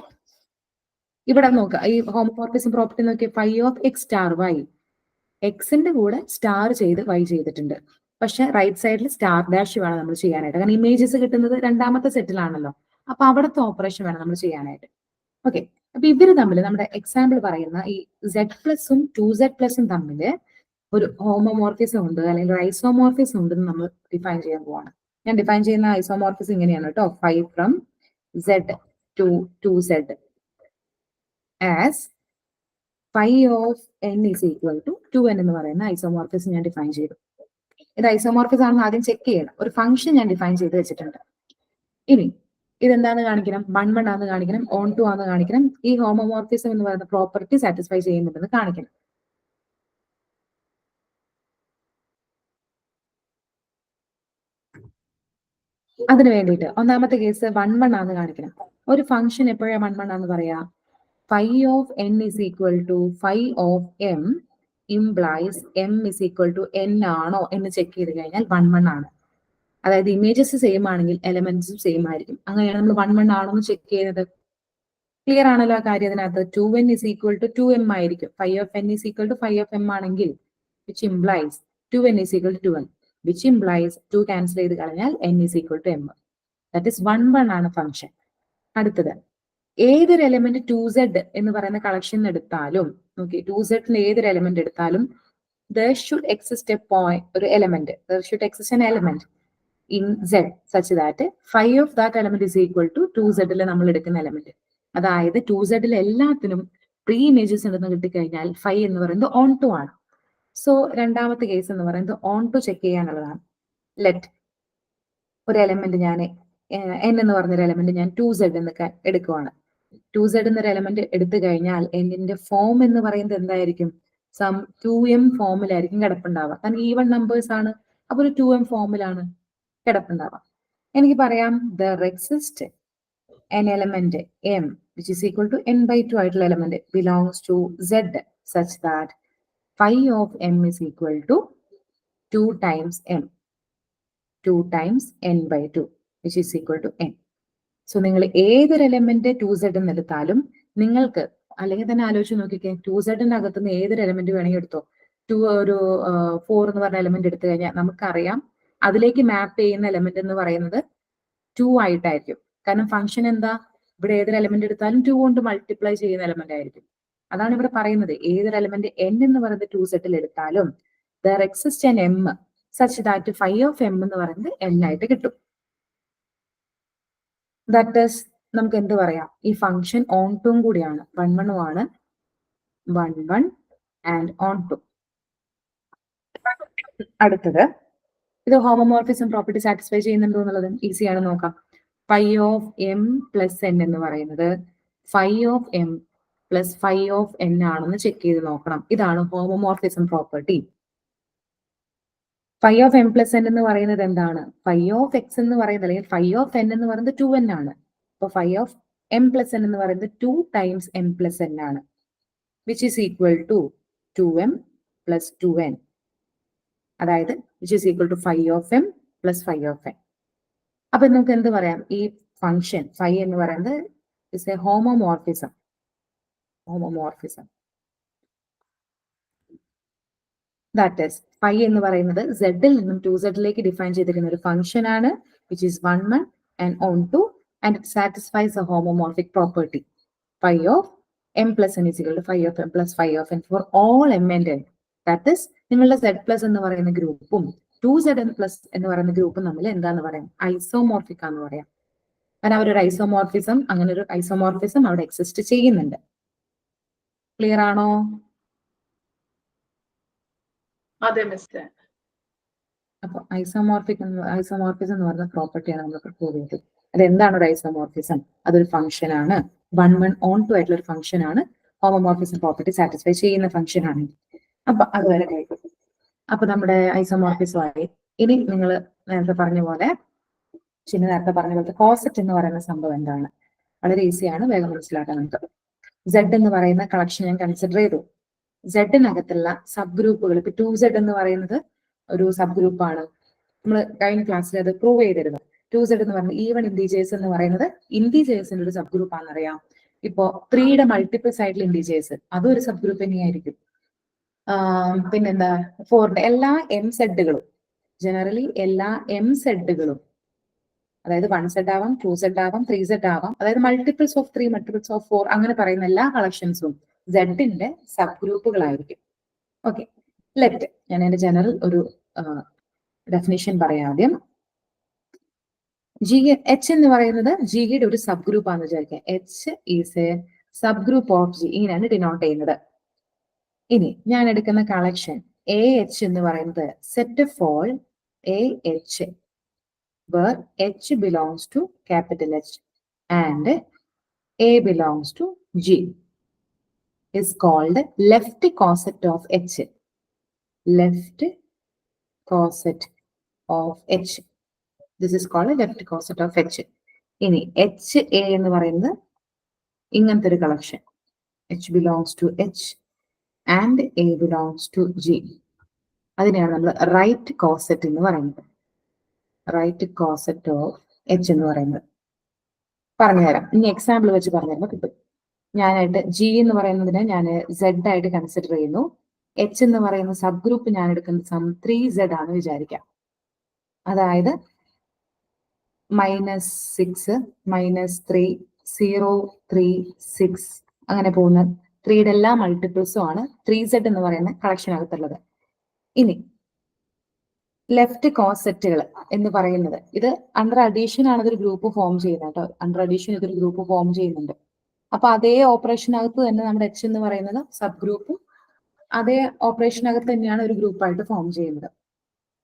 ഇവിടെ നോക്കുക, ഈ ഹോമോമോർഫിസം പ്രോപ്പർട്ടി നോക്കിയ phi of X star Y, എക്സിന്റെ കൂടെ സ്റ്റാർ ചെയ്ത് വൈ ചെയ്തിട്ടുണ്ട്. പക്ഷെ റൈറ്റ് സൈഡിൽ സ്റ്റാർ ഡാഷ് വേണം നമ്മൾ ചെയ്യാനായിട്ട്, കാരണം ഇമേജസ് കിട്ടുന്നത് രണ്ടാമത്തെ സെറ്റിലാണല്ലോ. അപ്പൊ അവിടുത്തെ ഓപ്പറേഷൻ വേണം നമ്മൾ ചെയ്യാനായിട്ട്. ഓക്കെ, അപ്പൊ ഇവര് തമ്മിൽ നമ്മുടെ എക്സാമ്പിൾ പറയുന്ന ഈ Z+ഉം 2Z+ഉം തമ്മിൽ ഒരു ഹോമോമോർഫിസം ഉണ്ട് അല്ലെങ്കിൽ ഐസോമോർഫിസം ഉണ്ടെന്ന് നമ്മൾ ഡിഫൈൻ ചെയ്യാൻ പോവാണ്. ഞാൻ ഡിഫൈൻ ചെയ്യുന്ന ഐസോമോർഫിസം ഇങ്ങനെയാണ് കേട്ടോ. 5 from Z to 2Z as phi of n is equal to 2n എന്ന് പറയുന്ന ഐസോമോർഫിസം ഞാൻ ഡിഫൈൻ ചെയ്തു. ഇത് ഐസോമോർഫിസം ആണെന്ന് ആദ്യം ചെക്ക് ചെയ്യണം. ഒരു ഫംഗ്ഷൻ ഞാൻ ഡിഫൈൻ ചെയ്ത് വെച്ചിട്ടുണ്ട്. ഇനി ഇതെന്താന്ന് കാണിക്കണം? 1 1 ആണെന്ന് കാണിക്കണം, ഓൺ ടു ആണെന്ന് കാണിക്കണം, ഈ ഹോമോമോർഫിസം എന്ന് പറയുന്ന പ്രോപ്പർട്ടി സാറ്റിസ്ഫൈ ചെയ്യുന്നുണ്ടെന്ന് കാണിക്കണം. അതിന് വേണ്ടിയിട്ട് ഒന്നാമത്തെ കേസ് 1 1 ആണെന്ന് കാണിക്കണം. ഒരു ഫംഗ്ഷൻ എപ്പോഴാണ് 1 1 ആണെന്ന് പറയാ? phi of n is equal to phi of m implies m is equal to n ആണോ എന്ന് ചെക്ക് ചെയ്ത് കഴിഞ്ഞാൽ 1 1 ആണ്. അതായത് ഇമേജസ് സെയിം ആണെങ്കിൽ എലമെന്റ്സും സെയിം ആയിരിക്കും. അങ്ങനെയാണ് നമ്മൾ 1 1 ആണോ എന്ന് ചെക്ക് ചെയ്യുന്നത്. ക്ലിയർ ആണല്ലോ ആ കാര്യം? അതിനകത്ത് 2n is equal to 2m ആയിരിക്കും. phi of n is equal to phi of m ആണെങ്കിൽ which implies 2n is equal to 2n, which implies 2 cancel ചെയ്ത് കളഞ്ഞാൽ n is equal to m. That is 1 1 ആണ് function. അടുത്തത് ഏതൊരു element 2z എന്ന് പറയുന്ന collection എടുത്താലും, നോക്കി 2z ഏതൊരു എലമെന്റ് എടുത്താലും there should exist a point, ഒരു element, there should exist an element in z such that phi of that element is equal to 2z നമ്മൾ എടുക്കുന്ന എലമെന്റ്. അതായത് 2z എല്ലാത്തിനും പ്രീ ഇമേജസ് ഉണ്ടെന്ന് കിട്ടിക്കഴിഞ്ഞാൽ phi എന്ന് പറയുന്നത് ഓൺ ടു ആണ്. സോ രണ്ടാമത്തെ കേസ് എന്ന് പറയുന്നത് ഓൺ ടു ചെക്ക് ചെയ്യാനുള്ളതാണ്. ലെറ്റ് ഒരു എലമെന്റ് ഞാൻ n എന്ന് പറഞ്ഞൊരു എലമെന്റ് ഞാൻ 2z എന്നൊക്കെ എടുക്കുവാണ്. 2z എന്നൊരു എലമെന്റ് എടുത്തു കഴിഞ്ഞാൽ എന്നിന്റെ ഫോം എന്ന് പറയുന്നത് എന്തായിരിക്കും? സം 2m ഫോമിലായിരിക്കും കിടപ്പുണ്ടാവുക. കാരണം ഈവൺ നമ്പേഴ്സ് ആണ്, അപ്പൊ ഒരു 2m ഫോമിലാണ് കിടപ്പുണ്ടാവുക. എനിക്ക് പറയാം there exists an element m which is equal to n/2 ആയിട്ടുള്ള element belongs to z such that phi of m is equal to 2 times m, 2 times n/2 which is equal to n. So നിങ്ങൾ ഏതൊരു element 2z എന്ന് എടുത്താലും നിങ്ങൾക്ക്, അല്ലെങ്കിൽ തന്നെ ആലോചിച്ച് നോക്കിക്കേ, 2z അകത്തുനിന്ന് ഏതൊരു എലമെന്റ് വേണമെങ്കിൽ എടുത്തോ. ഒരു 4 എന്ന് പറഞ്ഞ എലമെന്റ് എടുത്തു കഴിഞ്ഞാൽ നമുക്കറിയാം അതിലേക്ക് മാപ്പ് ചെയ്യുന്ന എലമെന്റ് എന്ന് പറയുന്നത് 2 ആയിട്ടായിരിക്കും. കാരണം ഫംഗ്ഷൻ എന്താ? ഇവിടെ ഏതൊരു എലമെന്റ് എടുത്താലും 2 കൊണ്ട് മൾട്ടിപ്ലൈ ചെയ്യുന്ന എലമെന്റ് ആയിരിക്കും. അതാണ് ഇവിടെ പറയുന്നത്. ഏതൊരു എലമെന്റ് n എന്ന് പറയുന്നത് 2z എടുത്താലും there exists an m such that phi of m എന്ന് പറയുന്നത് n ആയിട്ട് കിട്ടും. ദാറ്റ് ഈസ്, നമുക്ക് എന്ത് പറയാം? ഈ ഫംഗ്ഷൻ ഓൺ ടു കൂടിയാണ്. 1 1 ആണ്, 1 1 ആൻഡ് ഓൺ ടു. അടുത്തത് ഇത് ഹോമോമോർഫിസം പ്രോപ്പർട്ടി സാറ്റിസ്ഫൈ ചെയ്യുന്നുണ്ടോ എന്നുള്ളത് ഈസിയാണ് നോക്കാം. phi of m plus n എന്ന് പറയുന്നത് phi of m plus phi of n ആണെന്ന് ചെക്ക് ചെയ്ത് നോക്കണം. ഇതാണ് homomorphism property. phi of m plus n എന്ന് പറയുന്നത് എന്താണ്? phi of x എന്ന് പറയുന്നത്, അല്ലെങ്കിൽ phi of n എന്ന് പറയുന്നത് 2n ആണ്. അപ്പൊ phi of m plus n എന്ന് പറയുന്നത് 2 times m plus n ആണ്, which is equal to 2m plus 2n. അതായത് which is equal to phi of m plus phi of n. അപ്പൊ നമുക്ക് എന്ത് പറയാം? ഈ ഫംഗ്ഷൻ phi എന്ന് പറയുന്നത് is a homomorphism. Homomorphism. That is phi എന്ന് പറയുന്നത് z ൽ നിന്നും 2z ലേക്ക് ഡിഫൈൻ ചെയ്തിരിക്കുന്ന ഒരു ഫംഗ്ഷൻ ആണ്, which is 1 1 and on to, and it satisfies a homomorphic property. Phi of m plus n is equal to phi of m plus phi of n for all m and n. That is, നിങ്ങളുടെ z plus എന്ന് പറയുന്ന ഗ്രൂപ്പും 2zn plus എന്ന് പറയുന്ന ഗ്രൂപ്പും തമ്മിൽ എന്താന്ന് പറയാം? ഐസോമോർഫിക് ആണെന്ന് പറയാം. കാരണം അവരൊരു ഐസോമോർഫിസം, അങ്ങനെ ഒരു ഐസോമോർഫിസം അവിടെ എക്സിസ്റ്റ് ചെയ്യുന്നുണ്ട്. ക്ലിയർ ആണോ? അതെ മിസ്റ്റർ. അപ്പൊ ഐസോമോർഫിസം എന്ന് പറയുന്ന പ്രോപ്പർട്ടിയാണ് നമ്മൾ പ്രൂവ് ചെയ്തത്. അതെന്താണ് ഒരു ഐസോമോർഫിസം? അതൊരു ഫംഗ്ഷൻ ആണ്, 1 1 ഓൺ ടു ആയിട്ടുള്ള ഒരു ഫംഗ്ഷൻ ആണ്. ഹോമോമോർഫിസം പ്രോപ്പർട്ടി സാറ്റിസ്ഫൈ ചെയ്യുന്ന ഫംഗ്ഷൻ ആണ്. അപ്പൊ അതുവരെ കഴിക്കും. അപ്പൊ നമ്മുടെ ഐസോമോർഫിസമായി. ഇനി നിങ്ങൾ നേരത്തെ പറഞ്ഞ പോലെ, നേരത്തെ പറഞ്ഞ പോലത്തെ കോസെറ്റ് എന്ന് പറയുന്ന സംഭവം എന്താണ്? വളരെ ഈസിയാണ്, വേഗം മനസ്സിലാക്കാൻ നമുക്ക്. Z എന്ന് പറയുന്ന കളക്ഷൻ ഞാൻ കൺസിഡർ ചെയ്തു. സെഡിനകത്തുള്ള സബ് ഗ്രൂപ്പുകൾ, ഇപ്പൊ 2z എന്ന് പറയുന്നത് ഒരു സബ് ഗ്രൂപ്പാണ്. നമ്മൾ കഴിഞ്ഞ ക്ലാസ്സിൽ അത് പ്രൂവ് ചെയ്തിരുന്നു. 2z എന്ന് പറയുന്നത് ഈവൺ ഇൻഡിജേഴ്സ് എന്ന് പറയുന്നത് ഇൻഡിജേഴ്സിന്റെ ഒരു സബ് ഗ്രൂപ്പ് ആണെന്നറിയാം. ഇപ്പോ 3യുടെ മൾട്ടിപ്പിൾസ് ആയിട്ടുള്ള ഇൻഡിജേഴ്സ് അതും ഒരു സബ് ഗ്രൂപ്പ് തന്നെയായിരിക്കും. പിന്നെന്താ, 4ന്റെ എല്ലാ എം സെഡുകളും, ജനറലി എല്ലാ എം സെഡുകളും, അതായത് 1z ആവാം, 2z ആവാം, 3z ആവാം, അതായത് മൾട്ടിപ്പിൾസ് ഓഫ് 3, മൾട്ടിപ്പിൾസ് ഓഫ് 4 അങ്ങനെ പറയുന്ന എല്ലാ കളക്ഷൻസും സെഡിന്റെ സബ് ഗ്രൂപ്പുകളായിരിക്കും. ഓക്കെ, ലെറ്റ് ഞാൻ എന്റെ ജനറൽ ഒരു ഡെഫിനിഷൻ പറയാം ആദ്യം. എച്ച് എന്ന് പറയുന്നത് ജിയുടെ ഒരു സബ് ഗ്രൂപ്പ് ആണെന്ന് വിചാരിക്കാം. H is A sub group of G, ഇങ്ങനെയാണ് ഡിനോട്ട് ചെയ്യുന്നത്. ഇനി ഞാൻ എടുക്കുന്ന കളക്ഷൻ AH എന്ന് പറയുന്നത് set of all AH where H belongs to capital H and A belongs to G is called left coset of H. Left coset of H. This is called left coset of H. ഇനി HA എന്ന് പറയുന്നത് ഇങ്ങനത്തെ ഒരു collection. H belongs to H and A belongs to G. അതിനെയാണ് നമ്മൾ right coset എന്ന് പറയുന്നത്. Right coset of H എന്ന് പറയുന്നത് പറഞ്ഞുതരാം. ഇനി എക്സാമ്പിൾ വെച്ച് പറഞ്ഞുതരുമ്പോൾ കിട്ടും. ഞാനായിട്ട് G എന്ന് പറയുന്നതിനെ ഞാൻ Z ആയിട്ട് കൺസിഡർ ചെയ്യുന്നു. H എന്ന് പറയുന്ന സബ് ഗ്രൂപ്പ് ഞാൻ എടുക്കുന്ന സം 3Z ആണ് വിചാരിക്കാം. അതായത് -6, -3, 0, 3, 6 അങ്ങനെ പോകുന്ന 3യുടെ എല്ലാ മൾട്ടിപ്പിൾസും ആണ് 3Z എന്ന് പറയുന്ന കളക്ഷനകത്തുള്ളത്. ഇനി ലെഫ്റ്റ് കോസെറ്റുകൾ എന്ന് പറയുന്നത് ഇത് അണ്ടർ അഡീഷൻ ആണ് ഇതൊരു ഗ്രൂപ്പ് ഫോം ചെയ്യുന്നത് കേട്ടോ. അണ്ടർ അഡീഷൻ ഇതൊരു ഗ്രൂപ്പ് ഫോം ചെയ്യുന്നുണ്ട്. അപ്പൊ അതേ ഓപ്പറേഷനകത്ത് തന്നെ നമ്മുടെ H എന്ന് പറയുന്നത് സബ് ഗ്രൂപ്പും അതേ ഓപ്പറേഷനകത്ത് തന്നെയാണ് ഒരു ഗ്രൂപ്പായിട്ട് ഫോം ചെയ്യുന്നത്.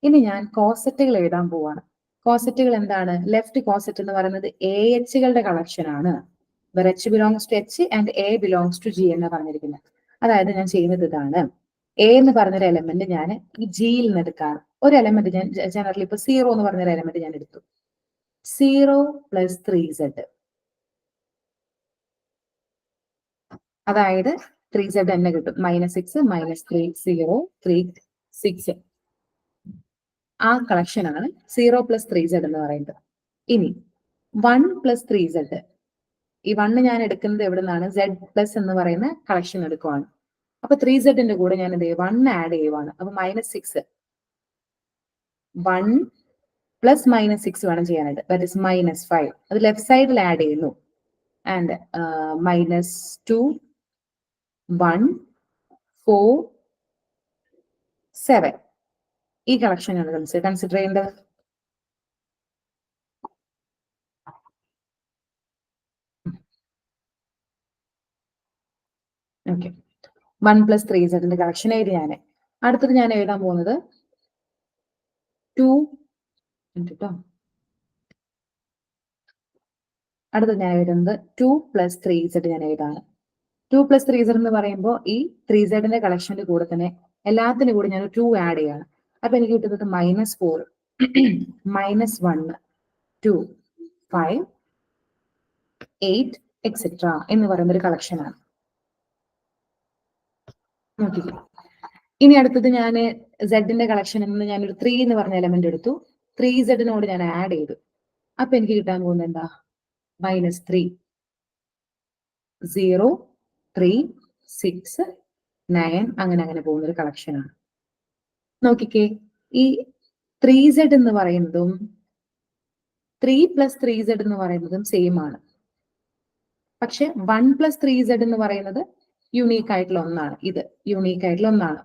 ഇനി ഞാൻ കോസെറ്റുകൾ എഴുതാൻ പോവാണ്. കോസെറ്റുകൾ എന്താണ്? ലെഫ്റ്റ് കോസെറ്റ് എന്ന് പറയുന്നത് AHകളുടെ കളക്ഷൻ ആണ്. H belongs to H and A belongs to G എന്ന് പറഞ്ഞിരിക്കുന്നത്. അതായത് ഞാൻ ചെയ്യുന്നത് ഇതാണ്. A എന്ന് പറഞ്ഞൊരു എലമെന്റ് ഞാൻ ഈ Gയിൽ നിന്ന് എടുക്കാം. ഒരു എലമെന്റ് ഞാൻ ജനറലി ഇപ്പൊ 0 എന്ന് പറഞ്ഞൊരു എലമെന്റ് ഞാൻ എടുത്തു. 0 + 3Z. അതായത് 3Z തന്നെ കിട്ടും. -6, -3, 0, 3, 6. ആ കളക്ഷൻ ആണ് 0 + 3Z എന്ന് പറയുന്നത്. ഇനി 1 + 3Z. ഈ 1 ഞാൻ എടുക്കുന്നത് എവിടെ നിന്നാണ്? Z+ എന്ന് പറയുന്ന കളക്ഷൻ എടുക്കുവാണ്. അപ്പൊ 3Z കൂടെ ഞാൻ എന്ത് ചെയ്യും? 1 ആഡ് ചെയ്യുവാണ്. അപ്പൊ -6. 1 + -6 വേണം ചെയ്യാനായിട്ട്. That is -5. അത് ലെഫ്റ്റ് സൈഡിൽ ആഡ് ചെയ്യുന്നു. ആൻഡ് -2, 1, 4, 7 ഈ കളക്ഷനാണ് കൺസിഡർ ചെയ്യേണ്ടത്. ഓക്കെ, 1 + 3Z കളക്ഷൻ എഴുതി ഞാൻ. അടുത്തത് ഞാൻ എഴുതാൻ പോകുന്നത് 2 കേട്ടോ. അടുത്തത് ഞാൻ എഴുതുന്നത് 2 + 3Z ഞാൻ എഴുതാണ്. 2 + 3Z എന്ന് പറയുമ്പോൾ ഈ 3Z കളക്ഷന്റെ കൂടെ തന്നെ എല്ലാത്തിനും കൂടി ഞാൻ 2 ആഡ് ചെയ്യാണ്. അപ്പൊ എനിക്ക് കിട്ടുന്നത് -4, -1, 2, 5, 8 എക്സെട്ര എന്ന് പറയുന്ന ഒരു കളക്ഷനാണ്. നോക്കിക്കോ. ഇനി അടുത്തത് ഞാൻ Z കളക്ഷനിൽ നിന്ന് ഞാനൊരു 3 എന്ന് പറഞ്ഞ എലമെന്റ് എടുത്തു. 3Z ഞാൻ ആഡ് ചെയ്തു. അപ്പൊ എനിക്ക് കിട്ടാൻ പോകുന്നത് എന്താ? -3, 0, 3, 6, 9 അങ്ങനെ പോകുന്ന ഒരു കളക്ഷനാണ്. നോക്കിക്കേ, ഈ 3Z എന്ന് പറയുന്നതും 3 + 3Z എന്ന് പറയുന്നതും സെയിം ആണ്. പക്ഷെ 1 + 3Z എന്ന് പറയുന്നത് യുണീക്ക് ആയിട്ടുള്ള ഒന്നാണ്. ഇത് യുണീക്ക് ആയിട്ടുള്ള ഒന്നാണ്.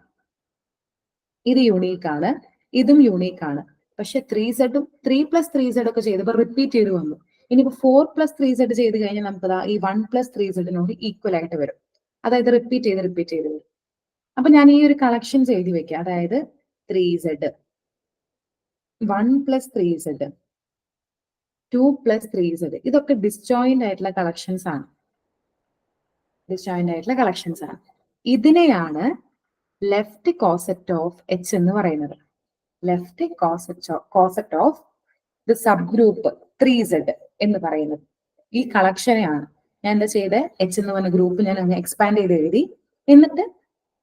ഇത് യൂണീക്ക് ആണ്, ഇതും യൂണീക്ക് ആണ്. പക്ഷെ 3Z-ഉം 3 + 3Z ഒക്കെ ചെയ്തപ്പോൾ റിപ്പീറ്റ് ചെയ്ത് വന്നു. ഇനിയിപ്പോ 4 + 3Z ചെയ്ത് കഴിഞ്ഞാൽ നമുക്ക് ഈ 1 + 3Z ഈക്വൽ ആയിട്ട് വരും. അതായത് റിപ്പീറ്റ് ചെയ്ത് വരും. അപ്പൊ ഞാൻ ഈ ഒരു കളക്ഷൻസ് എഴുതി വെക്കുക. അതായത് 3Z, 1 + 3Z, 2 + 3Z ഇതൊക്കെ ഡിസ്ജോയിന്റ് ആയിട്ടുള്ള കളക്ഷൻസ് ആണ്. ഇതിനെയാണ് ലെഫ്റ്റ് കോസെറ്റ് ഓഫ് H എന്ന് പറയുന്നത്. Left coset of the sub group 3Z എന്ന് പറയുന്നത് ഈ കളക്ഷനെയാണ്. ഞാൻ എന്താ ചെയ്തത്? H എന്ന് പറഞ്ഞ ഗ്രൂപ്പ് ഞാൻ അങ്ങ് എക്സ്പാൻഡ് ചെയ്ത് എഴുതി. എന്നിട്ട്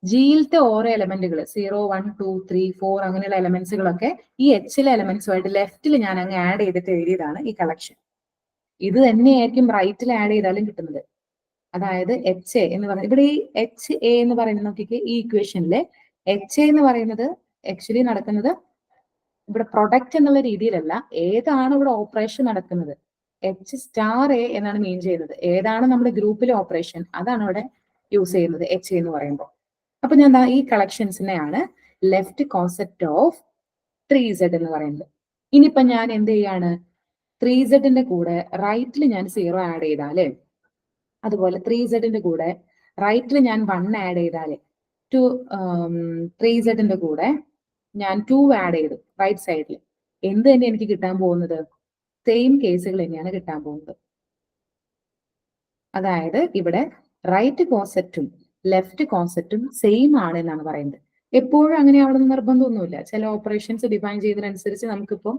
ജിയിലത്തെ ഓരോ എലമെന്റുകൾ 0, 1, 2, 3, 4 അങ്ങനെയുള്ള എലമെന്റ്സുകളൊക്കെ ഈ Hലെ എലമെന്റ്സുമായിട്ട് ലെഫ്റ്റിൽ ഞാൻ അങ്ങ് ആഡ് ചെയ്തിട്ട് എഴുതിയതാണ് ഈ കളക്ഷൻ. ഇത് തന്നെയായിരിക്കും റൈറ്റിൽ ആഡ് ചെയ്താലും കിട്ടുന്നത്. അതായത് HA എന്ന് പറയുന്നത് ഇവിടെ ഈ HA എന്ന് പറയുന്നത് നോക്കിക്കേ, ഈ ഇക്വേഷനിലെ HA എന്ന് പറയുന്നത് ആക്ച്വലി നടക്കുന്നത് ഇവിടെ പ്രൊഡക്റ്റ് എന്നുള്ള രീതിയിലല്ല. ഏതാണ് ഇവിടെ ഓപ്പറേഷൻ നടക്കുന്നത്? H*A എന്നാണ് മീൻ ചെയ്യുന്നത്. ഏതാണ് നമ്മുടെ ഗ്രൂപ്പിലെ ഓപ്പറേഷൻ അതാണ് ഇവിടെ യൂസ് ചെയ്യുന്നത് HA എന്ന് പറയുമ്പോൾ. അപ്പൊ ഞാൻ ഈ കളക്ഷൻസിനെയാണ് ലെഫ്റ്റ് കോസെറ്റ് ഓഫ് 3Z എന്ന് പറയുന്നത്. ഇനിയിപ്പൊ ഞാൻ എന്ത് ചെയ്യാണ്? 3Z കൂടെ റൈറ്റിൽ ഞാൻ 0 ആഡ് ചെയ്താലേ, അതുപോലെ 3Z കൂടെ റൈറ്റിൽ ഞാൻ 1 ആഡ് ചെയ്താലേ ടു 3z കൂടെ ഞാൻ 2 ആഡ് ചെയ്തു റൈറ്റ് സൈഡിൽ, എന്ത് തന്നെ എനിക്ക് കിട്ടാൻ പോകുന്നത്? സെയിം കേസുകൾ തന്നെയാണ് കിട്ടാൻ പോകുന്നത്. അതായത് ഇവിടെ റൈറ്റ് കോസെറ്റും ലെഫ്റ്റ് കോസെറ്റും സെയിം ആണ് എന്നാണ് പറയുന്നത്. എപ്പോഴും അങ്ങനെ അവിടെ നിർബന്ധമൊന്നുമില്ല. ചില ഓപ്പറേഷൻസ് ഡിഫൈൻ ചെയ്തതിനനുസരിച്ച് നമുക്കിപ്പം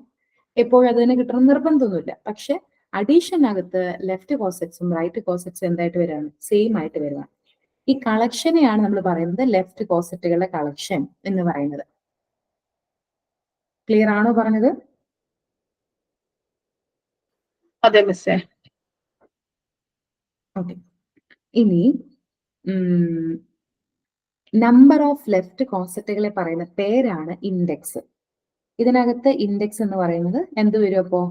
എപ്പോഴും അത് തന്നെ കിട്ടണം നിർബന്ധമൊന്നുമില്ല. പക്ഷെ അഡീഷനകത്ത് ലെഫ്റ്റ് കോസെറ്റ്സും റൈറ്റ് കോസെറ്റ്സും എന്തായിട്ട് വരികയാണ്? സെയിം ആയിട്ട് വരികയാണ്. ഈ കളക്ഷനെയാണ് നമ്മൾ പറയുന്നത് ലെഫ്റ്റ് കോസെറ്റുകളുടെ കളക്ഷൻ എന്ന് പറയുന്നത്. ക്ലിയർ ആണോ പറഞ്ഞത്? അതെ മിസ്സേ. ഓക്കെ. ഇനി നമ്പർ ഓഫ് ലെഫ്റ്റ് കോസെറ്റുകളെ പറയുന്ന പേരാണ് ഇൻഡെക്സ്. ഇതിനകത്ത് ഇൻഡെക്സ് എന്ന് പറയുന്നത് എന്ത് വരും അപ്പോ?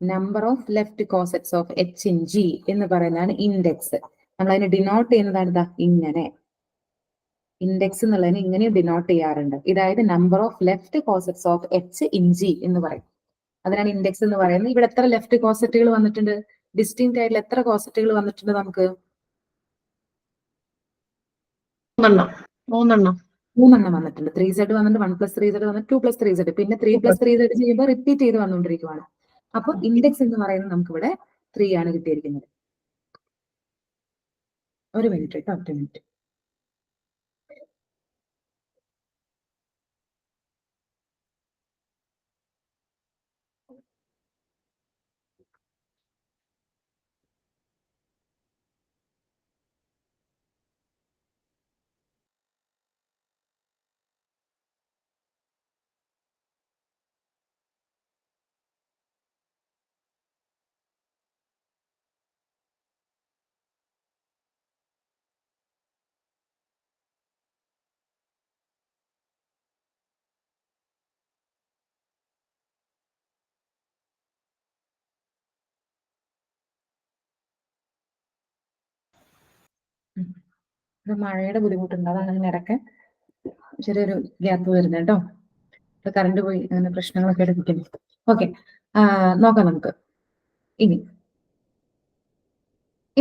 Number of left cosets of H in G എന്ന് പറയുന്നതാണ് ഇൻഡെക്സ്. നമ്മൾ അതിനെ ഡിനോട്ട് ചെയ്യുന്നതാണ് ഇതാ ഇങ്ങനെ. ഇൻഡെക്സ് എന്നുള്ളതിന് ഇങ്ങനെ ഡിനോട്ട് ചെയ്യാറുണ്ട്. ഇതായത് number of left cosets of H in G എന്ന് പറയും. അതിനാണ് ഇൻഡെക്സ് എന്ന് പറയുന്നത്. ഇവിടെ എത്ര ലെഫ്റ്റ് കോസെറ്റുകൾ വന്നിട്ടുണ്ട്? ഡിസ്റ്റിങ്ക്റ്റ് ആയിട്ടുള്ള എത്ര കോസെറ്റുകൾ വന്നിട്ടുണ്ട് നമുക്ക്? 3 വന്നിട്ടുണ്ട്. 3z വന്നിട്ട് 1 + 3z വന്നിട്ട് 2 + 3z, പിന്നെ 3 + 3z ചെയ്യുമ്പോൾ റിപ്പീറ്റ് ചെയ്ത് വന്നുകൊണ്ടിരിക്കുകയാണ്. അപ്പൊ ഇൻഡെക്സ് എന്ന് പറയുന്നത് നമുക്ക് ഇവിടെ 3 ആണ് കിട്ടിയിരിക്കുന്നത്. ഒരു മിനിറ്റ് കേട്ടോ, 10 മിനിറ്റ്. മഴയുടെ ബുദ്ധിമുട്ടുണ്ട്, അതാണ് അങ്ങനെ ഇടയ്ക്ക് ചെറിയൊരു ഗ്യാപ്പ് വരുന്നത് കേട്ടോ. ഇപ്പൊ കറണ്ട് പോയി അങ്ങനെ പ്രശ്നങ്ങളൊക്കെ എടുപ്പിക്കുന്നു. ഓക്കെ, നോക്കാം നമുക്ക്. ഇനി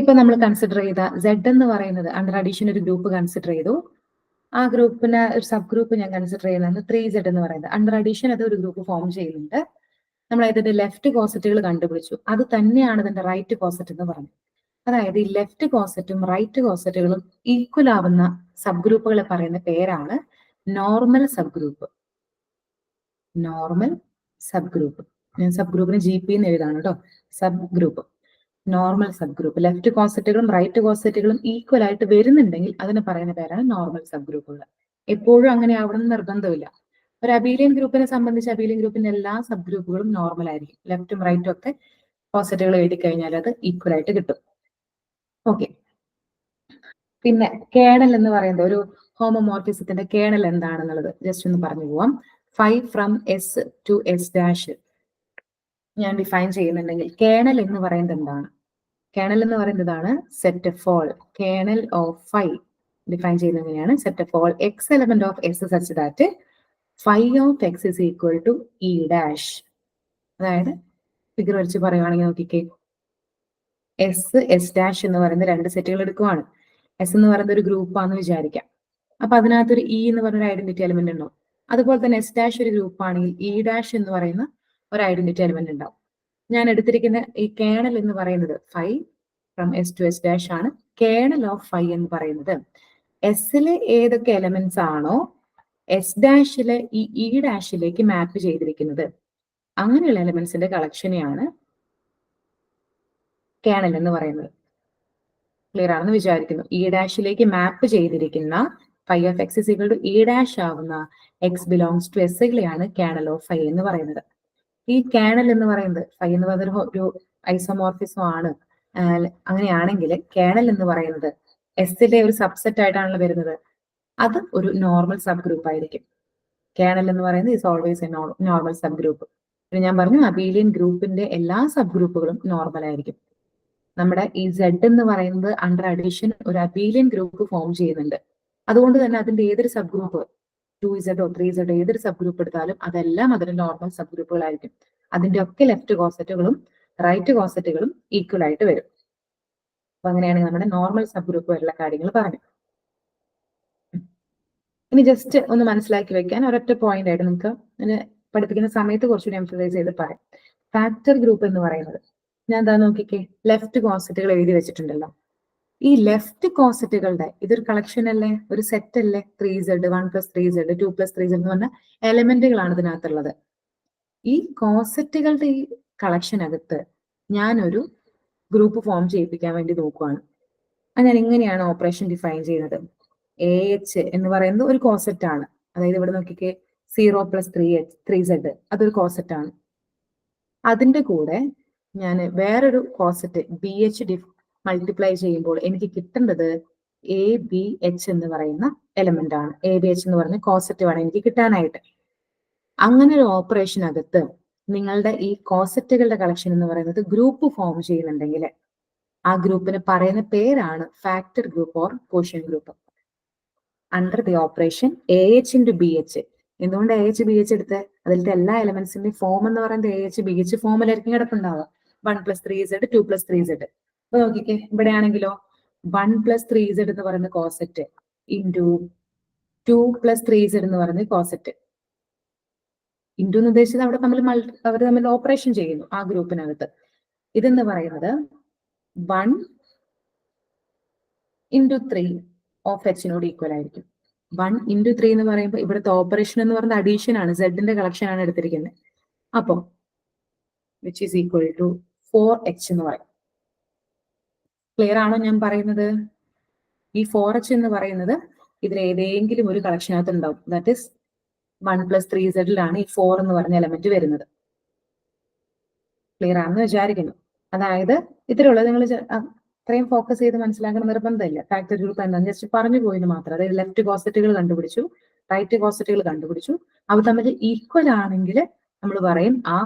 ഇപ്പൊ നമ്മൾ കൺസിഡർ ചെയ്ത Z എന്ന് പറയുന്നത് അണ്ടർ അഡീഷൻ ഒരു ഗ്രൂപ്പ് കൺസിഡർ ചെയ്തു. ആ ഗ്രൂപ്പിന് ഒരു സബ് ഗ്രൂപ്പ് ഞാൻ കൺസിഡർ ചെയ്യുന്നത് 3z എന്ന് പറയുന്നത്. അണ്ടർ അഡീഷൻ അത് ഒരു ഗ്രൂപ്പ് ഫോം ചെയ്യുന്നുണ്ട്. നമ്മൾ ഇതിന്റെ ലെഫ്റ്റ് കോസെറ്റുകൾ കണ്ടുപിടിച്ചു. അത് തന്നെയാണ് ഇതിന്റെ റൈറ്റ് കോസെറ്റ് എന്ന് പറഞ്ഞു. അതായത് ഈ ലെഫ്റ്റ് കോസെറ്റും റൈറ്റ് കോസെറ്റുകളും ഈക്വൽ ആവുന്ന സബ് ഗ്രൂപ്പുകളെ പറയുന്ന പേരാണ് normal subgroup. Normal subgroup. ഞാൻ സബ് ഗ്രൂപ്പിന് GP എന്ന് എഴുതാണ് കേട്ടോ. Subgroup, normal subgroup. Left കോസെറ്റുകളും റൈറ്റ് കോസെറ്റുകളും ഈക്വൽ ആയിട്ട് വരുന്നുണ്ടെങ്കിൽ അതിന് പറയുന്ന പേരാണ് നോർമൽ സബ് ഗ്രൂപ്പുകൾ. എപ്പോഴും അങ്ങനെ ആവണം നിർബന്ധമില്ല. ഒരു അബീലിയൻ ഗ്രൂപ്പിനെ സംബന്ധിച്ച് അബീലിയൻ ഗ്രൂപ്പിന്റെ എല്ലാ സബ് ഗ്രൂപ്പുകളും നോർമൽ ആയിരിക്കും. ലെഫ്റ്റും റൈറ്റും ഒക്കെ കോസെറ്റുകൾ എഴുതി കഴിഞ്ഞാൽ അത് ഈക്വൽ ആയിട്ട് കിട്ടും. ഓക്കെ, പിന്നെ കേണൽ എന്ന് പറയുന്നത് ഒരു ഹോമോമോർഫിസത്തിന്റെ കേണൽ എന്താണെന്നുള്ളത് ജസ്റ്റ് ഒന്ന് പറഞ്ഞു പോവാം. 5 ഫ്രം S to S' ഞാൻ ഡിഫൈൻ ചെയ്യുന്നുണ്ടെങ്കിൽ കേണൽ എന്ന് പറയുന്നത് എന്താണ്? കേണൽ എന്ന് പറയുന്നത് ഇതാണ്, set of all colonel of 5 define ചെയ്യുന്നത് എങ്ങനെയാണ്? Set of all X element of S such that phi of X is equal to E'. അതായത് ഫിഗർ വരച്ച് പറയുവാണെങ്കിൽ നോക്കിക്കേ, S' എന്ന് പറയുന്ന രണ്ട് സെറ്റുകൾ എടുക്കുവാണ്. S എന്ന് പറയുന്ന ഒരു ഗ്രൂപ്പാന്ന് വിചാരിക്കാം. അപ്പൊ അതിനകത്തൊരു E എന്ന് പറയുന്ന ഒരു ഐഡന്റിറ്റി എലിമെന്റ് ഉണ്ടാവും. അതുപോലെ തന്നെ S' ഒരു ഗ്രൂപ്പ് ആണെങ്കിൽ E' എന്ന് പറയുന്ന ഒരു ഐഡന്റിറ്റി എലിമെന്റ് ഉണ്ടാവും. ഞാൻ എടുത്തിരിക്കുന്ന ഈ കേണൽ എന്ന് പറയുന്നത് 5 ഫ്രം S to S' ആണ്. കേണൽ ഓഫ് 5 എന്ന് പറയുന്നത് എസിലെ ഏതൊക്കെ എലമെന്റ്സ് ആണോ S' ഈ E' മാപ്പ് ചെയ്തിരിക്കുന്നത്, അങ്ങനെയുള്ള എലമെന്റ്സിന്റെ കളക്ഷനെയാണ് കേണൽ എന്ന് പറയുന്നത്. ക്ലിയർ ആണെന്ന് വിചാരിക്കുന്നു. E' മാപ്പ് ചെയ്തിരിക്കുന്ന phi of X is equal to E' ആവുന്ന X belongs to S കളെയാണ് കേണൽ ഓഫ് 5 എന്ന് പറയുന്നത്. ഈ കേണൽ എന്ന് പറയുന്നത് phi എന്ന് പറയുന്നത് ഒരു ഐസോമോർഫിസം ആണ്. അങ്ങനെയാണെങ്കിൽ കേണൽ എന്ന് പറയുന്നത് എസിലെ ഒരു സബ്സെറ്റ് ആയിട്ടാണല്ലോ വരുന്നത്. അത് ഒരു നോർമൽ സബ് ഗ്രൂപ്പ് ആയിരിക്കും. കേണൽ എന്ന് പറയുന്നത് is always A normal sub group. പിന്നെ ഞാൻ പറഞ്ഞു അബീലിയൻ ഗ്രൂപ്പിന്റെ എല്ലാ സബ് ഗ്രൂപ്പുകളും നോർമൽ ആയിരിക്കും. നമ്മുടെ ഈ Z എന്ന് പറയുന്നത് അണ്ടർ അഡീഷൻ ഒരു അബീലിയൻ ഗ്രൂപ്പ് ഫോം ചെയ്യുന്നുണ്ട്. അതുകൊണ്ട് തന്നെ അതിന്റെ ഏതൊരു സബ് ഗ്രൂപ്പ് 2z ഓ 3z ഏതൊരു സബ് ഗ്രൂപ്പ് എടുത്താലും അതെല്ലാം അതിന്റെ നോർമൽ സബ് ഗ്രൂപ്പുകളായിരിക്കും. അതിന്റെ ഒക്കെ ലെഫ്റ്റ് കോസെറ്റുകളും റൈറ്റ് കോസറ്റുകളും ഈക്വൽ ആയിട്ട് വരും. അപ്പൊ അങ്ങനെയാണ് നമ്മുടെ നോർമൽ സബ് ഗ്രൂപ്പ് വരെയുള്ള കാര്യങ്ങൾ പറഞ്ഞു. ഇനി ജസ്റ്റ് ഒന്ന് മനസ്സിലാക്കി വെക്കാൻ ഒരൊറ്റ പോയിന്റ് ആയിട്ട് നമുക്ക് പഠിപ്പിക്കുന്ന സമയത്ത് കുറച്ചുകൂടി എംഫസൈസ് ചെയ്ത് പറയാം. ഫാക്ടർ ഗ്രൂപ്പ് എന്ന് പറയുന്നത്, ഞാൻ എന്താ നോക്കിക്കേ, ലെഫ്റ്റ് കോസറ്റുകൾ എഴുതി വെച്ചിട്ടുണ്ടല്ലോ. ഈ ലെഫ്റ്റ് കോസറ്റുകളുടെ ഇതൊരു കളക്ഷൻ അല്ലേ, ഒരു സെറ്റ് അല്ലേ, 3Z, 1 + 3Z, 2 + 3Z എന്ന് പറഞ്ഞ എലമെന്റുകളാണ് ഇതിനകത്തുള്ളത്. ഈ കോസറ്റുകളുടെ ഈ കളക്ഷനകത്ത് ഞാനൊരു ഗ്രൂപ്പ് ഫോം ചെയ്യിപ്പിക്കാൻ വേണ്ടി നോക്കുവാണ്. അത് ഞാൻ എങ്ങനെയാണ് ഓപ്പറേഷൻ ഡിഫൈൻ ചെയ്യുന്നത്? AH എന്ന് പറയുന്നത് ഒരു കോസെറ്റ് ആണ്. അതായത് ഇവിടെ നോക്കിക്കേ, 0 + 3Z അതൊരു കോസെറ്റ് ആണ്. അതിന്റെ കൂടെ ഞാൻ വേറൊരു കോസെറ്റ് BH മൾട്ടിപ്ലൈ ചെയ്യുമ്പോൾ എനിക്ക് കിട്ടേണ്ടത് ABH എന്ന് പറയുന്ന എലമെന്റ് ആണ്. ABH എന്ന് പറയുന്ന കോസെറ്റ് വേണം എനിക്ക് കിട്ടാനായിട്ട്. അങ്ങനെ ഒരു ഓപ്പറേഷനകത്ത് നിങ്ങളുടെ ഈ കോസെറ്റുകളുടെ കളക്ഷൻ എന്ന് പറയുന്നത് ഗ്രൂപ്പ് ഫോം ചെയ്യുന്നുണ്ടെങ്കിൽ ആ ഗ്രൂപ്പിന് പറയുന്ന പേരാണ് factor group or quotient group. Under the operation AH × BH. എന്തുകൊണ്ട് AH BH എടുത്ത്? അതിലത്തെ എല്ലാ എലമെന്റ്സിന്റെയും ഫോം എന്ന് പറയുന്നത് AH BH ഫോമിലായിരിക്കും കിടപ്പുണ്ടാവുക. 1 + 3Z, 2 + 3Z. അപ്പൊ നോക്കിക്കേ, ഇവിടെ ആണെങ്കിലോ 1 + 3Z എന്ന് പറയുന്ന കോസെറ്റ് ഇൻറ്റു 2 + 3Z എന്ന് പറയുന്ന കോസെറ്റ്. ഇൻറ്റു എന്ന് ഉദ്ദേശിച്ചത് അവിടെ അവർ തമ്മിൽ ഓപ്പറേഷൻ ചെയ്യുന്നു ആ ഗ്രൂപ്പിനകത്ത്. ഇതെന്ന് പറയുന്നത് 1 × 3 ഓഫ് Hനോട് ഈക്വൽ ആയിരിക്കും. 1 × 3 എന്ന് പറയുമ്പോൾ ഇവിടുത്തെ ഓപ്പറേഷൻ എന്ന് പറയുന്നത് അഡീഷൻ ആണ്, സെഡിന്റെ കളക്ഷൻ ആണ് എടുത്തിരിക്കുന്നത്. അപ്പം which is equal to 4H എന്ന് പറയും. ക്ലിയർ ആണോ ഞാൻ പറയുന്നത്? ഈ 4H എന്ന് പറയുന്നത് ഇതിൽ ഏതെങ്കിലും ഒരു കളക്ഷനകത്ത് ഉണ്ടാവും. ദാറ്റ് ഇസ് 1 + 3Z ഈ 4 എന്ന് പറഞ്ഞ എലമെന്റ് വരുന്നത്. ക്ലിയർ ആണെന്ന് വിചാരിക്കുന്നു. അതായത് ഇതിലുള്ളത് നിങ്ങൾ അത്രയും ഫോക്കസ് ചെയ്ത് മനസ്സിലാക്കണം നിർബന്ധമില്ല. ഫാക്ടർ ഗ്രൂപ്പ് എന്താണെന്ന് ജസ്റ്റ് പറഞ്ഞു പോയെന്ന് മാത്രം. അതായത് ലെഫ്റ്റ് കോസറ്റുകൾ കണ്ടുപിടിച്ചു, റൈറ്റ് കോസറ്റുകൾ കണ്ടുപിടിച്ചു. അവ തമ്മിൽ ഈക്വൽ ആണെങ്കിൽ നമ്മൾ പറയും ആ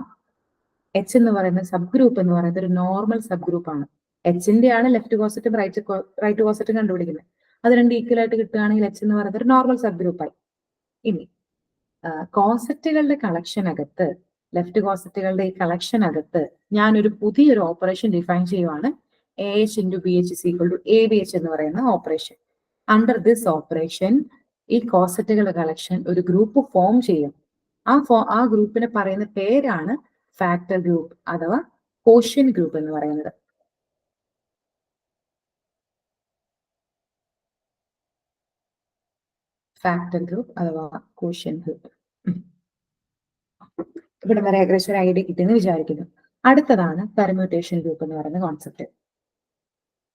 H എന്ന് പറയുന്ന സബ് ഗ്രൂപ്പ് എന്ന് പറയുന്നത് ഒരു നോർമൽ സബ് ഗ്രൂപ്പ് ആണ്. Hന്റെ ആണ് ലെഫ്റ്റ് കോസറ്റും റൈറ്റ് കോസറ്റും കണ്ടുപിടിക്കുന്നത്. അത് രണ്ട് ഈക്വൽ ആയിട്ട് കിട്ടുകയാണെങ്കിൽ H എന്ന് പറയുന്നത് ഒരു നോർമൽ സബ് ഗ്രൂപ്പായി. ഇനി കോസറ്റുകളുടെ കളക്ഷനകത്ത്, ലെഫ്റ്റ് കോസറ്റുകളുടെ ഈ കളക്ഷനകത്ത് ഞാനൊരു പുതിയൊരു ഓപ്പറേഷൻ ഡിഫൈൻ ചെയ്യുവാണ്. AH × BH = ABH എന്ന് പറയുന്ന ഓപ്പറേഷൻ. അണ്ടർ ദിസ് ഓപ്പറേഷൻ ഈ കോസറ്റുകളുടെ കളക്ഷൻ ഒരു ഗ്രൂപ്പ് ഫോം ചെയ്യും. ആ ഗ്രൂപ്പിന് പറയുന്ന പേരാണ് ഫാക്ടർ ഗ്രൂപ്പ് അഥവാ ക്വോഷ്യൻ ഗ്രൂപ്പ് എന്ന് പറയുന്നത്. ഫാക്ടർ ഗ്രൂപ്പ് അഥവാ ക്വോഷ്യൻ ഗ്രൂപ്പ്. ഇവിടെ വരെ ഏകദേശം ഒരു ഐഡിയ കിട്ടിയെന്ന് വിചാരിക്കുന്നു. അടുത്തതാണ് പെർമ്യൂട്ടേഷൻ ഗ്രൂപ്പ് എന്ന് പറയുന്ന കോൺസെപ്റ്റ്.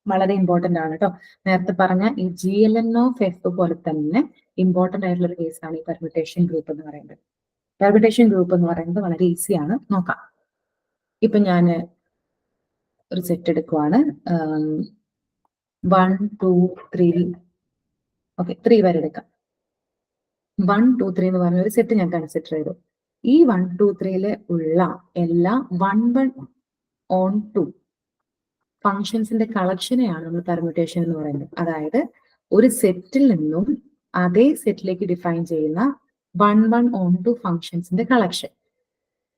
വളരെ ഇമ്പോർട്ടന്റ് ആണ് കേട്ടോ. നേരത്തെ പറഞ്ഞ ഈ GLN of F പോലെ തന്നെ ഇമ്പോർട്ടന്റ് ആയിട്ടുള്ള ഒരു കേസാണ് ഈ പെർമ്യൂട്ടേഷൻ ഗ്രൂപ്പ് എന്ന് പറയുന്നത്. പെർമ്യൂട്ടേഷൻ ഗ്രൂപ്പ് എന്ന് പറയുന്നത് വളരെ ഈസിയാണ്. നോക്കാം. ഇപ്പൊ ഞാൻ ഒരു സെറ്റ് എടുക്കുവാണ്. 1 2 3 ഓക്കെ 3 വരെ എടുക്കാം. 1 2 3 എന്ന് പറഞ്ഞ ഒരു സെറ്റ് ഞാൻ കൺസിഡർ ചെയ്തു. ഈ 1 2 3 ഉള്ള എല്ലാ 1 1 on 2 ഫങ്ഷൻസിന്റെ കളക്ഷനെയാണ് നമ്മൾ പെർമ്യൂട്ടേഷൻ എന്ന് പറയുന്നത്. അതായത് ഒരു സെറ്റിൽ നിന്നും അതേ സെറ്റിലേക്ക് ഡിഫൈൻ ചെയ്യുന്ന 1 1 on 2 ഫങ്ഷൻസിന്റെ കളക്ഷൻ,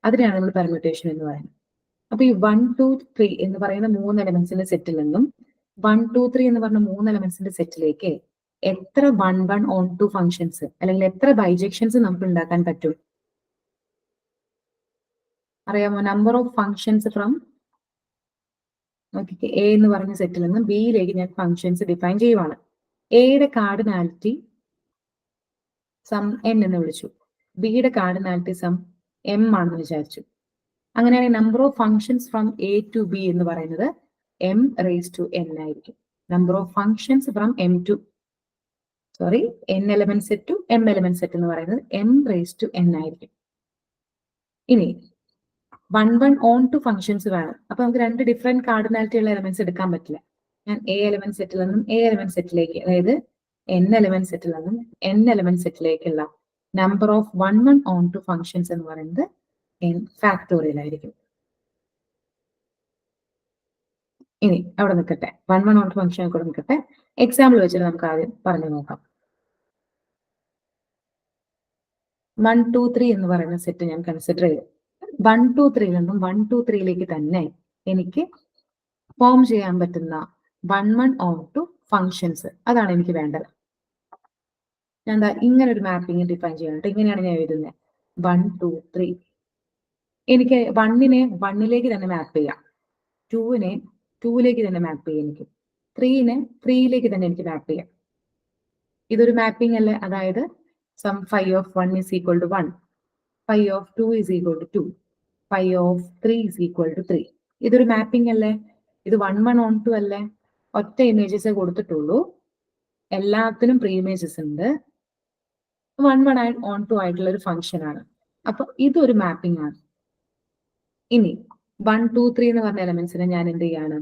അതിനെയാണ് നമ്മൾ പെർമ്യൂട്ടേഷൻ എന്ന് പറയുന്നത്. അപ്പൊ ഈ 1 2 3 എന്ന് പറയുന്ന 3 എലമെന്റ്സിന്റെ സെറ്റിൽ നിന്നും 1 2 3 എന്ന് പറഞ്ഞ 3 എലമെന്റ്സിന്റെ സെറ്റിലേക്ക് എത്ര 1 1 on 2 ഫങ്ഷൻസ് അല്ലെങ്കിൽ എത്ര ബൈജെക്ഷൻസ് നമുക്ക് ഉണ്ടാക്കാൻ പറ്റും? അറിയാമോ? നമ്പർ ഓഫ് ഫങ്ഷൻസ് ഫ്രം നോക്കിക്കേ, A എന്ന് പറഞ്ഞ സെറ്റിൽ നിന്ന് ബിയിലേക്ക് ഞാൻ ഫങ്ഷൻസ് ഡിഫൈൻ ചെയ്യുവാണ്. എയുടെ കാർഡിനാലിറ്റി സം n എന്ന് വിളിച്ചു, ബിയുടെ കാർഡിനാലിറ്റി സം m ആണെന്ന് വിചാരിച്ചു. അങ്ങനെയാണെങ്കിൽ number of functions from A to B എന്ന് പറയുന്നത് m⁻n ആയിരിക്കും. Number of functions from n element set to m element set എന്ന് പറയുന്നത് m⁻n ആയിരിക്കും. ഇനി 1 1 on 2 ഫങ്ഷൻസ് വേണം. അപ്പൊ നമുക്ക് രണ്ട് ഡിഫറെന്റ് കാർഡിനാലിറ്റി ഉള്ള എലമെന്റ്സ് എടുക്കാൻ പറ്റില്ല. ഞാൻ A എലമെന്റ് സെറ്റിൽ നിന്നും A എലമെന്റ് സെറ്റിലേക്ക്, അതായത് n എലമെന്റ് സെറ്റിൽ നിന്നും n എലമെന്റ് സെറ്റിലേക്കുള്ള നമ്പർ ഓഫ് 1 1 on 2 ഫങ്ഷൻസ് എന്ന് പറയുന്നത് n ഫാക്ടോറിയൽ ആയിരിക്കും. ഇനി അവിടെ നിൽക്കട്ടെ, 1 1 on 2 ഫംഗ്ഷൻ കൂടെ നിൽക്കട്ടെ. എക്സാമ്പിൾ വെച്ചിട്ട് നമുക്ക് ആദ്യം പറഞ്ഞു നോക്കാം. 1 2 3 എന്ന് പറയുന്ന സെറ്റ് ഞാൻ കൺസിഡർ ചെയ്തു. 1 2 3 നിന്നും 1 2 3ലേക്ക് തന്നെ എനിക്ക് ഫോം ചെയ്യാൻ പറ്റുന്ന 1 on to ഫങ്ഷൻസ്, അതാണ് എനിക്ക് വേണ്ടത്. ഞാൻ എന്താ ഇങ്ങനെ ഒരു മാപ്പിംഗ് ഡിഫൈൻ ചെയ്യണം. ഇങ്ങനെയാണ് ഞാൻ എഴുതുന്നത്. 1 2 3. എനിക്ക് 1നെ 1ലേക്ക് തന്നെ മാപ്പ് ചെയ്യാം, 2നെ 2ലേക്ക് തന്നെ മാപ്പ് ചെയ്യാം, എനിക്ക് 3നെ 3ലേക്ക് തന്നെ എനിക്ക് മാപ്പ് ചെയ്യാം. ഇതൊരു മാപ്പിംഗ് അല്ലേ? അതായത് some phi of 1 is equal to 1, phi of 2 is equal to 2, phi of 3 is equal to 3. ഇതൊരു മാപ്പിംഗ് അല്ലേ? ഇത് 1 on 2 അല്ലേ? ഒറ്റ ഇമേജസ് കൊടുത്തിട്ടുള്ളൂ, എല്ലാത്തിനും പ്രീ ഇമേജസ് ഉണ്ട്. 1 on 2 ആയിട്ടുള്ള ഒരു ഫംഗ്ഷൻ ആണ്. അപ്പൊ ഇതൊരു മാപ്പിംഗ് ആണ്. ഇനി 1 2 3 എന്ന് പറഞ്ഞ എലമെന്റ്സിനെ ഞാൻ എന്ത് ചെയ്യാണ്?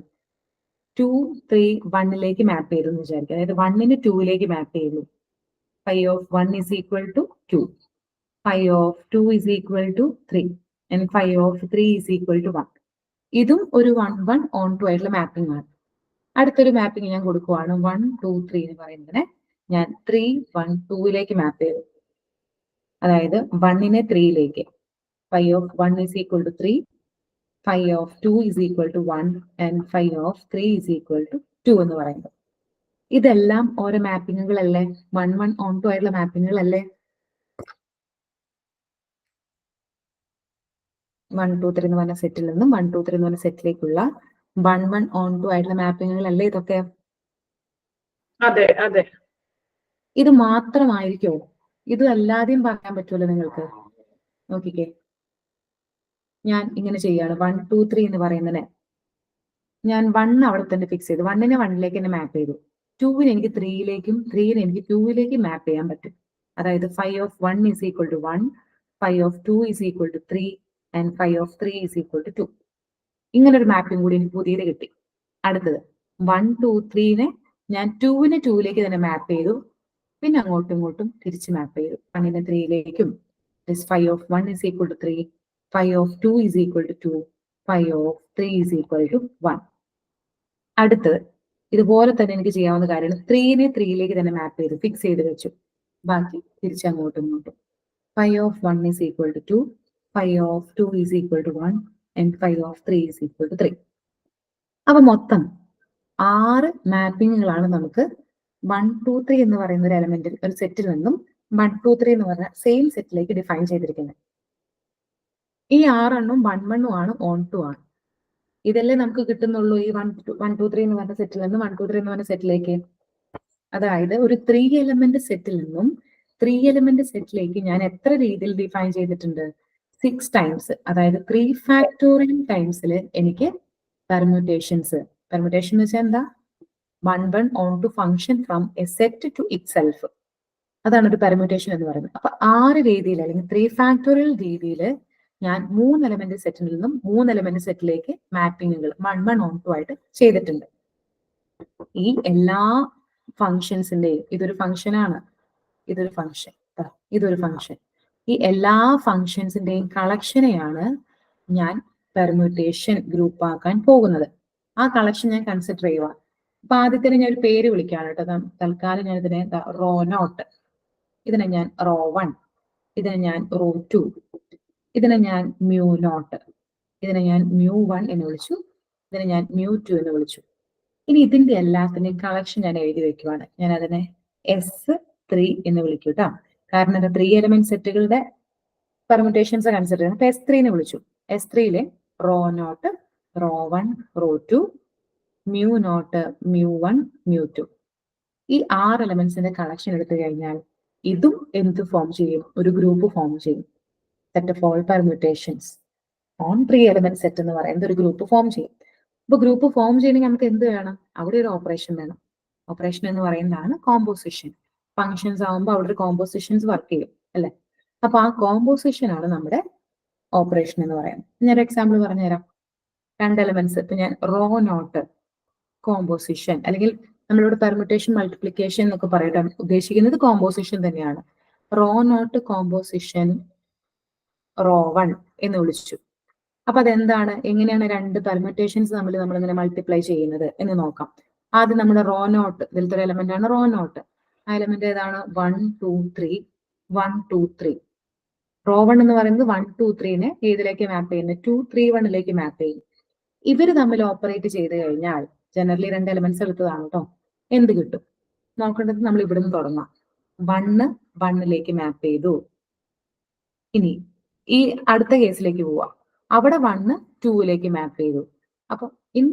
2 3 1ലേക്ക് മാപ്പ് ചെയ്തു എന്ന് വിചാരിക്കുക. അതായത് 1ന് 2ലേക്ക് മാപ്പ് ചെയ്തു. phi of 1 is equal to 2, phi of 2 is equal to 3, and phi of 3 is equal to 1. ഇതും ഒരു 1 on 2 ആയിട്ടുള്ള മാപ്പിംഗ് ആണ്. അടുത്തൊരു മാപ്പിംഗ് ഞാൻ കൊടുക്കുവാണ്. 1 2 3 എന്ന് പറയുന്നതിനെ ഞാൻ 3 1 2ലേക്ക് മാപ്പ് ചെയ്തു. അതായത് 1നെ 3ലേക്ക്, phi of 1 is equal to 3, phi of 2 is equal to 1, and phi of 3 is equal to 2 എന്ന് പറയുന്നത്. ഇതെല്ലാം ഓരോ മാപ്പിങ്ങുകളല്ലേ? 1 on 2 ആയിട്ടുള്ള മാപ്പിങ്ങുകളല്ലേ? 1 2 3 എന്ന് പറഞ്ഞ സെറ്റിൽ നിന്നും 1 2 3 എന്ന് പറഞ്ഞ സെറ്റിലേക്കുള്ള 1 on 2 ആയിട്ടുള്ള മാപ്പിങ്ങുകളല്ലേ ഇതൊക്കെ? അതെ അതെ. ഇത് മാത്രമായിരിക്കോ? ഇത് അല്ലാതെയും പറയാൻ പറ്റുമല്ലോ നിങ്ങൾക്ക്. നോക്കിക്കേ, ഞാൻ ഇങ്ങനെ ചെയ്യാണ്. 1 2 3 എന്ന് പറയുന്നതിനെ ഞാൻ 1 അവിടെ തന്നെ ഫിക്സ് ചെയ്തു. 1നെ 1ലേക്ക് തന്നെ മാപ്പ് ചെയ്തു. 2നെ എനിക്ക് 3ലേക്കും 3നെ എനിക്ക് 2ലേക്കും മാപ്പ് ചെയ്യാൻ പറ്റും. അതായത് phi of 1 is equal to 1, phi of 2 is equal to 3, and phi of 3 is equal to 2. ഇങ്ങനെ ഒരു മാപ്പിംഗ് കൂടി എനിക്ക് പുതിയത് കിട്ടി. അടുത്തത് 1 2 3നെ ഞാൻ 2നെ 2ലേക്ക് തന്നെ മാപ്പ് ചെയ്തു. പിന്നെ അങ്ങോട്ടും ഇങ്ങോട്ടും തിരിച്ച് മാപ്പ് ചെയ്തു. 1നെ 3ലേക്കും. phi of 1 is equal to 3, phi of 2 is equal to 2, phi of 3 is equal to 1. അടുത്തത് ഇതുപോലെ തന്നെ എനിക്ക് ചെയ്യാവുന്ന കാര്യമാണ്. 3നെ 3ലേക്ക് തന്നെ മാപ്പ് ചെയ്തു, ഫിക്സ് ചെയ്ത് വെച്ചു. ബാക്കി തിരിച്ചങ്ങോട്ടും ഇങ്ങോട്ടും. phi of 1 is equal to 2, phi of 2 is equal to 1, and phi of 3 is equal to 3. അപ്പൊ മൊത്തം 6 മാപ്പിങ്ങുകളാണ് നമുക്ക് 1 2 3 എന്ന് പറയുന്ന ഒരു എലമെന്റിൽ, ഒരു സെറ്റിൽ നിന്നും 1 2 3 എന്ന് പറഞ്ഞ സെയിം സെറ്റിലേക്ക് ഡിഫൈൻ ചെയ്തിരിക്കുന്നത്. ഈ 6 എണ്ണം 1 ആണ്, on 2 ആണ്. ഇതല്ലേ നമുക്ക് കിട്ടുന്നുള്ളൂ ഈ 1 2 3 എന്ന് പറഞ്ഞ സെറ്റിൽ നിന്നും 1 2 3 എന്ന് പറഞ്ഞ സെറ്റിലേക്ക്. അതായത് ഒരു 3 എലമെന്റ് സെറ്റിൽ നിന്നും 3 എലമെന്റ് സെറ്റിലേക്ക് ഞാൻ എത്ര രീതിയിൽ ഡിഫൈൻ ചെയ്തിട്ടുണ്ട്? 6 ടൈംസ്. അതായത് 3 ഫാക്ടോറിയൽ ടൈംസിൽ എനിക്ക് പെർമ്യൂട്ടേഷൻസ്. പെർമ്യൂട്ടേഷൻ എന്ന് വെച്ചാൽ എന്താ? 1 on to function from A set to itself. അതാണ് ഒരു പെർമ്യൂട്ടേഷൻ എന്ന് പറയുന്നത്. അപ്പൊ 6 രീതിയിൽ അല്ലെങ്കിൽ 3 ഫാക്ടോറിയൽ രീതിയിൽ ഞാൻ 3 എലമെന്റ് സെറ്റിൽ നിന്നും 3 എലമെന്റ് സെറ്റിലേക്ക് മാപ്പിങ്ങുകൾ 1 on 2 ആയിട്ട് ചെയ്തിട്ടുണ്ട്. ഈ എല്ലാ ഫങ്ഷൻസിന്റെയും, ഇതൊരു ഫംഗ്ഷനാണ്, ഇതൊരു ഫംഗ്ഷൻ, ഇതൊരു ഫംഗ്ഷൻ, ഈ എല്ലാ ഫങ്ഷൻസിന്റെയും കളക്ഷനെയാണ് ഞാൻ പെർമ്യൂട്ടേഷൻ ഗ്രൂപ്പ് ആക്കാൻ പോകുന്നത്. ആ കളക്ഷൻ ഞാൻ കൺസിഡർ ചെയ്യുക. അപ്പൊ ആദ്യത്തിന് ഞാൻ ഒരു പേര് വിളിക്കുകയാണ് കേട്ടോ. തൽക്കാലം ഞാൻ ഇതിനെ റോ നോട്ട്, ഇതിനെ ഞാൻ റോ 1, ഇതിനെ ഞാൻ റോ 2, ഇതിനെ ഞാൻ മ്യൂ നോട്ട്, ഇതിനെ ഞാൻ മ്യൂ 1 എന്ന് വിളിച്ചു, ഇതിനെ ഞാൻ മ്യൂ 2 എന്ന് വിളിച്ചു. ഇനി ഇതിന്റെ എല്ലാത്തിന്റെയും കളക്ഷൻ ഞാൻ എഴുതി വെക്കുവാണ്. ഞാൻ അതിനെ S3 എന്ന് വിളിക്കൂ കേട്ടോ. കാരണം എന്താ? 3 എലമെന്റ് സെറ്റുകളുടെ പെർമ്യൂട്ടേഷൻസ് കൺസിഡർ ചെയ്യുന്നത്. S3 എന്ന് വിളിച്ചു. S3യിലെ rho naught, rho 1, rho 2, mu naught, mu 1, mu 2, ഈ 6 എലമെന്റ്സിന്റെ കളക്ഷൻ എടുത്തു കഴിഞ്ഞാൽ ഇതും എന്ത് ഫോം ചെയ്യും? ഒരു ഗ്രൂപ്പ് ഫോം ചെയ്യും. Set of all permutations on 3 element set എന്ന് പറയുന്നത് ഒരു ഗ്രൂപ്പ് ഫോം ചെയ്യും. അപ്പൊ ഗ്രൂപ്പ് ഫോം ചെയ്യണമെങ്കിൽ നമുക്ക് എന്ത് വേണം? അവിടെ ഒരു ഓപ്പറേഷൻ വേണം. ഓപ്പറേഷൻ എന്ന് പറയുന്നതാണ് കോമ്പോസിഷൻ. ഫങ്ഷൻസ് ആകുമ്പോൾ അവിടെ ഒരു കോമ്പോസിഷൻസ് വർക്ക് ചെയ്യും അല്ലെ? അപ്പൊ ആ കോമ്പോസിഷൻ ആണ് നമ്മുടെ ഓപ്പറേഷൻ എന്ന് പറയുന്നത്. ഞാനൊരു എക്സാമ്പിൾ പറഞ്ഞുതരാം. 2 എലമെന്റ്സ്, ഇപ്പൊ ഞാൻ റോ നോട്ട് കോമ്പോസിഷൻ, അല്ലെങ്കിൽ നമ്മളിവിടെ പെർമ്യൂട്ടേഷൻ മൾട്ടിപ്ലിക്കേഷൻ എന്നൊക്കെ പറയട്ടെ, ഉദ്ദേശിക്കുന്നത് കോമ്പോസിഷൻ തന്നെയാണ്. റോ നോട്ട് കോമ്പോസിഷൻ റോ 1 എന്ന് വിളിച്ചു. അപ്പൊ അതെന്താണ്? എങ്ങനെയാണ് 2 പെർമ്യൂട്ടേഷൻസ് നമ്മളിങ്ങനെ മൾട്ടിപ്ലൈ ചെയ്യുന്നത് എന്ന് നോക്കാം. ആദ്യം നമ്മുടെ റോ നോട്ട്, ഇതിലത്തെ ഒരു എലമെന്റ് ആണ് റോ നോട്ട്. ആ എലമെന്റ് ഏതാണ്? 1 2 3 1 2 3. റോ 1 എന്ന് പറയുന്നത് 1 2 3നെ ഏതിലേക്ക് മാപ്പ് ചെയ്യുന്നത്? 2 3 1ലേക്ക് മാപ്പ് ചെയ്യും. ഇവര് തമ്മിൽ ഓപ്പറേറ്റ് ചെയ്ത് കഴിഞ്ഞാൽ ജനറലി 2 എലമെന്റ്സ് എടുത്തതാണ് കേട്ടോ, എന്ത് കിട്ടും നോക്കേണ്ടത്? നമ്മൾ ഇവിടുന്ന് തുടങ്ങാം. 1 1ലേക്ക് മാപ്പ് ചെയ്തു. ഇനി ഈ അടുത്ത കേസിലേക്ക് പോവാം. അവിടെ 1 2ലേക്ക് മാപ്പ് ചെയ്തു. അപ്പൊ ഇൻ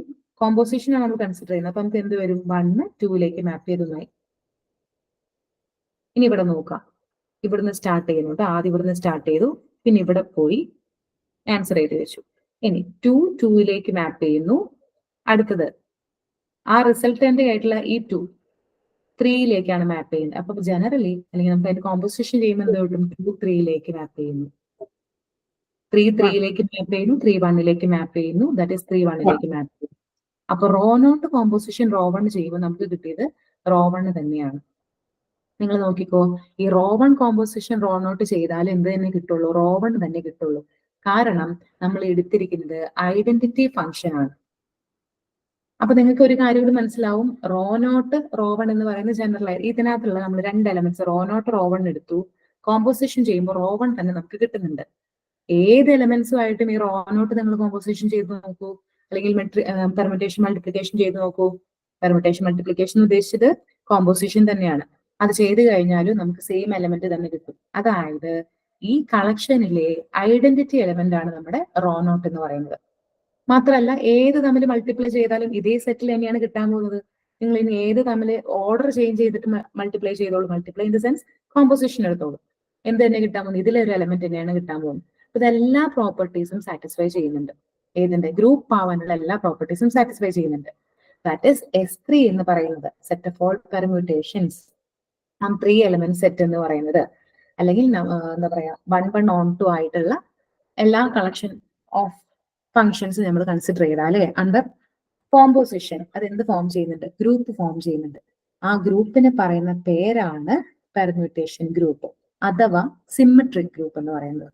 കോമ്പോസിഷൻ ആണ് നമ്മൾ കൺസിഡർ ചെയ്യുന്നത്. അപ്പൊ നമുക്ക് എന്ത് വരും? 1 2ലേക്ക് മാപ്പ് ചെയ്തതായി. ഇനി ഇവിടെ നോക്കാം. ഇവിടുന്ന് സ്റ്റാർട്ട് ചെയ്യുന്നുണ്ട്. ആദ്യം ഇവിടുന്ന് സ്റ്റാർട്ട് ചെയ്തു, പിന്നെ ഇവിടെ പോയി ആൻസർ എഴുതി വെച്ചു. ഇനി 2 2ലേക്ക് മാപ്പ് ചെയ്യുന്നു. അടുത്തത് ആ റിസൾട്ടന്റ് ആയിട്ടുള്ള ഈ 2 3യിലേക്കാണ് മാപ്പ് ചെയ്യുന്നത്. അപ്പൊ ജനറലി അല്ലെങ്കിൽ നമുക്ക് അതിന്റെ കോമ്പോസിഷൻ ചെയ്യുമ്പോൾ എന്ത് കിട്ടും? 2 3ലേക്ക് മാപ്പ് ചെയ്യുന്നു. 3 3യിലേക്ക് മാപ്പ് ചെയ്യുന്നു. 3 1ലേക്ക് മാപ്പ് ചെയ്യുന്നു. ദാറ്റ് ഈസ് 3 1ലേക്ക് മാപ്പ് ചെയ്യുന്നു. അപ്പൊ റോ നോട്ട് കോമ്പോസിഷൻ റോ 1 ചെയ്യുമ്പോൾ നമുക്ക് കിട്ടിയത് റോ 1 തന്നെയാണ്. നിങ്ങൾ നോക്കിക്കോ, ഈ റോ 1 കോമ്പോസിഷൻ റോ നോട്ട് ചെയ്താൽ എന്ത് തന്നെ കിട്ടുള്ളൂ? റോ 1 തന്നെ കിട്ടുള്ളൂ. കാരണം നമ്മൾ എടുത്തിരിക്കുന്നത് ഐഡന്റിറ്റി ഫംഗ്ഷൻ ആണ്. അപ്പൊ നിങ്ങൾക്ക് ഒരു കാര്യം കൂടി മനസ്സിലാവും. റോ നോട്ട് റോ 1 എന്ന് പറയുന്നത് ജനറൽ ആയി ഇതിനകത്തുള്ള നമ്മൾ 2 എലമെന്റ്സ് റോ നോട്ട് റോ 1 എടുത്തു. കോമ്പോസിഷൻ ചെയ്യുമ്പോൾ റോ 1 തന്നെ നമുക്ക് കിട്ടുന്നുണ്ട്. ഏത് എലമെന്റ്സും ആയിട്ടും ഈ റോ നോട്ട് നിങ്ങൾ കോമ്പോസിഷൻ ചെയ്ത് നോക്കൂ, അല്ലെങ്കിൽ പെർമുറ്റേഷൻ മൾട്ടിപ്ലിക്കേഷൻ ചെയ്ത് നോക്കൂ. പെർമുറ്റേഷൻ മൾട്ടിപ്ലിക്കേഷൻ ഉദ്ദേശിച്ചത് കോമ്പോസിഷൻ തന്നെയാണ്. അത് ചെയ്ത് കഴിഞ്ഞാലും നമുക്ക് സെയിം എലമെന്റ് തന്നെ കിട്ടും. അതായത് ഈ കളക്ഷനിലെ ഐഡന്റിറ്റി എലമെന്റ് ആണ് നമ്മുടെ റോ നോട്ട് എന്ന് പറയുന്നത്. മാത്രമല്ല ഏത് തമ്മിൽ മൾട്ടിപ്ലൈ ചെയ്താലും ഇതേ സെറ്റിൽ തന്നെയാണ് കിട്ടാൻ പോകുന്നത്. നിങ്ങൾ ഇനി ഏത് തമ്മിൽ ഓർഡർ ചേഞ്ച് ചെയ്തിട്ട് മൾട്ടിപ്ലൈ ചെയ്തോളൂ. Multiply in the sense composition എടുത്തോളൂ. എന്ത് തന്നെ കിട്ടാൻ പോകുന്നത്? ഇതിലൊരു എലമെന്റ് തന്നെയാണ് കിട്ടാൻ പോകുന്നത്. അപ്പൊ ഇതെല്ലാ പ്രോപ്പർട്ടീസും സാറ്റിസ്ഫൈ ചെയ്യുന്നുണ്ട്. ഏതിന്റെ? ഗ്രൂപ്പ് ആവാനുള്ള എല്ലാ പ്രോപ്പർട്ടീസും സാറ്റിസ്ഫൈ ചെയ്യുന്നുണ്ട്. ദാറ്റ് ഈസ് S3 എന്ന് പറയുന്നത് സെറ്റ് ഓഫ് ഓൾ പെർമ്യൂട്ടേഷൻസ് ആ 3 എലമെന്റ് സെറ്റ് എന്ന് പറയുന്നത്. അല്ലെങ്കിൽ എന്താ പറയാ 1 1 on 2 ആയിട്ടുള്ള എല്ലാ കളക്ഷൻ ഓഫ് ഫങ്ഷൻസ് നമ്മൾ കൺസിഡർ ചെയ്താലേ അണ്ടർ കോമ്പോസിഷൻ അതെന്ത് ഫോം ചെയ്യുന്നുണ്ട്? ഗ്രൂപ്പ് ഫോം ചെയ്യുന്നുണ്ട്. ആ ഗ്രൂപ്പിന് പറയുന്ന പേരാണ് പെർമ്യൂട്ടേഷൻ ഗ്രൂപ്പ് അഥവാ സിമ്മട്രിക് ഗ്രൂപ്പ് എന്ന് പറയുന്നത്.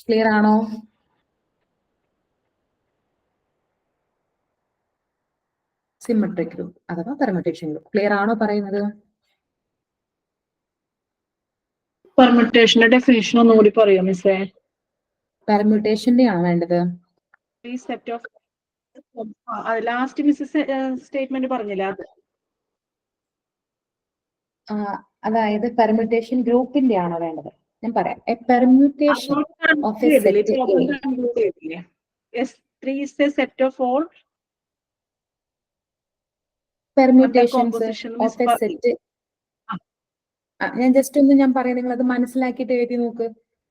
ക്ലിയർ ആണോ? സിമ്മട്രിക് ഗ്രൂപ്പ് അഥവാ പെർമ്യൂട്ടേഷൻ ഗ്രൂപ്പ് ക്ലിയർ ആണോ പറയുന്നത്? പെർമ്യൂട്ടേഷന്റെ ഡെഫിനിഷൻ ഒന്നുകൂടി പറയോ മിസ്സേ? പെർമ്യൂട്ടേഷന്റെ ആണ് വേണ്ടത്. ഈ set of last miss statement പറഞ്ഞില്ലേ അത്? അതായത് പെർമ്യൂട്ടേഷൻ ഗ്രൂപ്പിന്റെ ആണോ വേണ്ടത്? ഞാൻ പറയാം. A permutation of A set S3 is a set of all permutations of A set. ഞാൻ ജസ്റ്റ് ഒന്ന് ഞാൻ പറയാം, നിങ്ങൾ അത് മനസ്സിലാക്കിയിട്ട് എഴുതി നോക്ക്.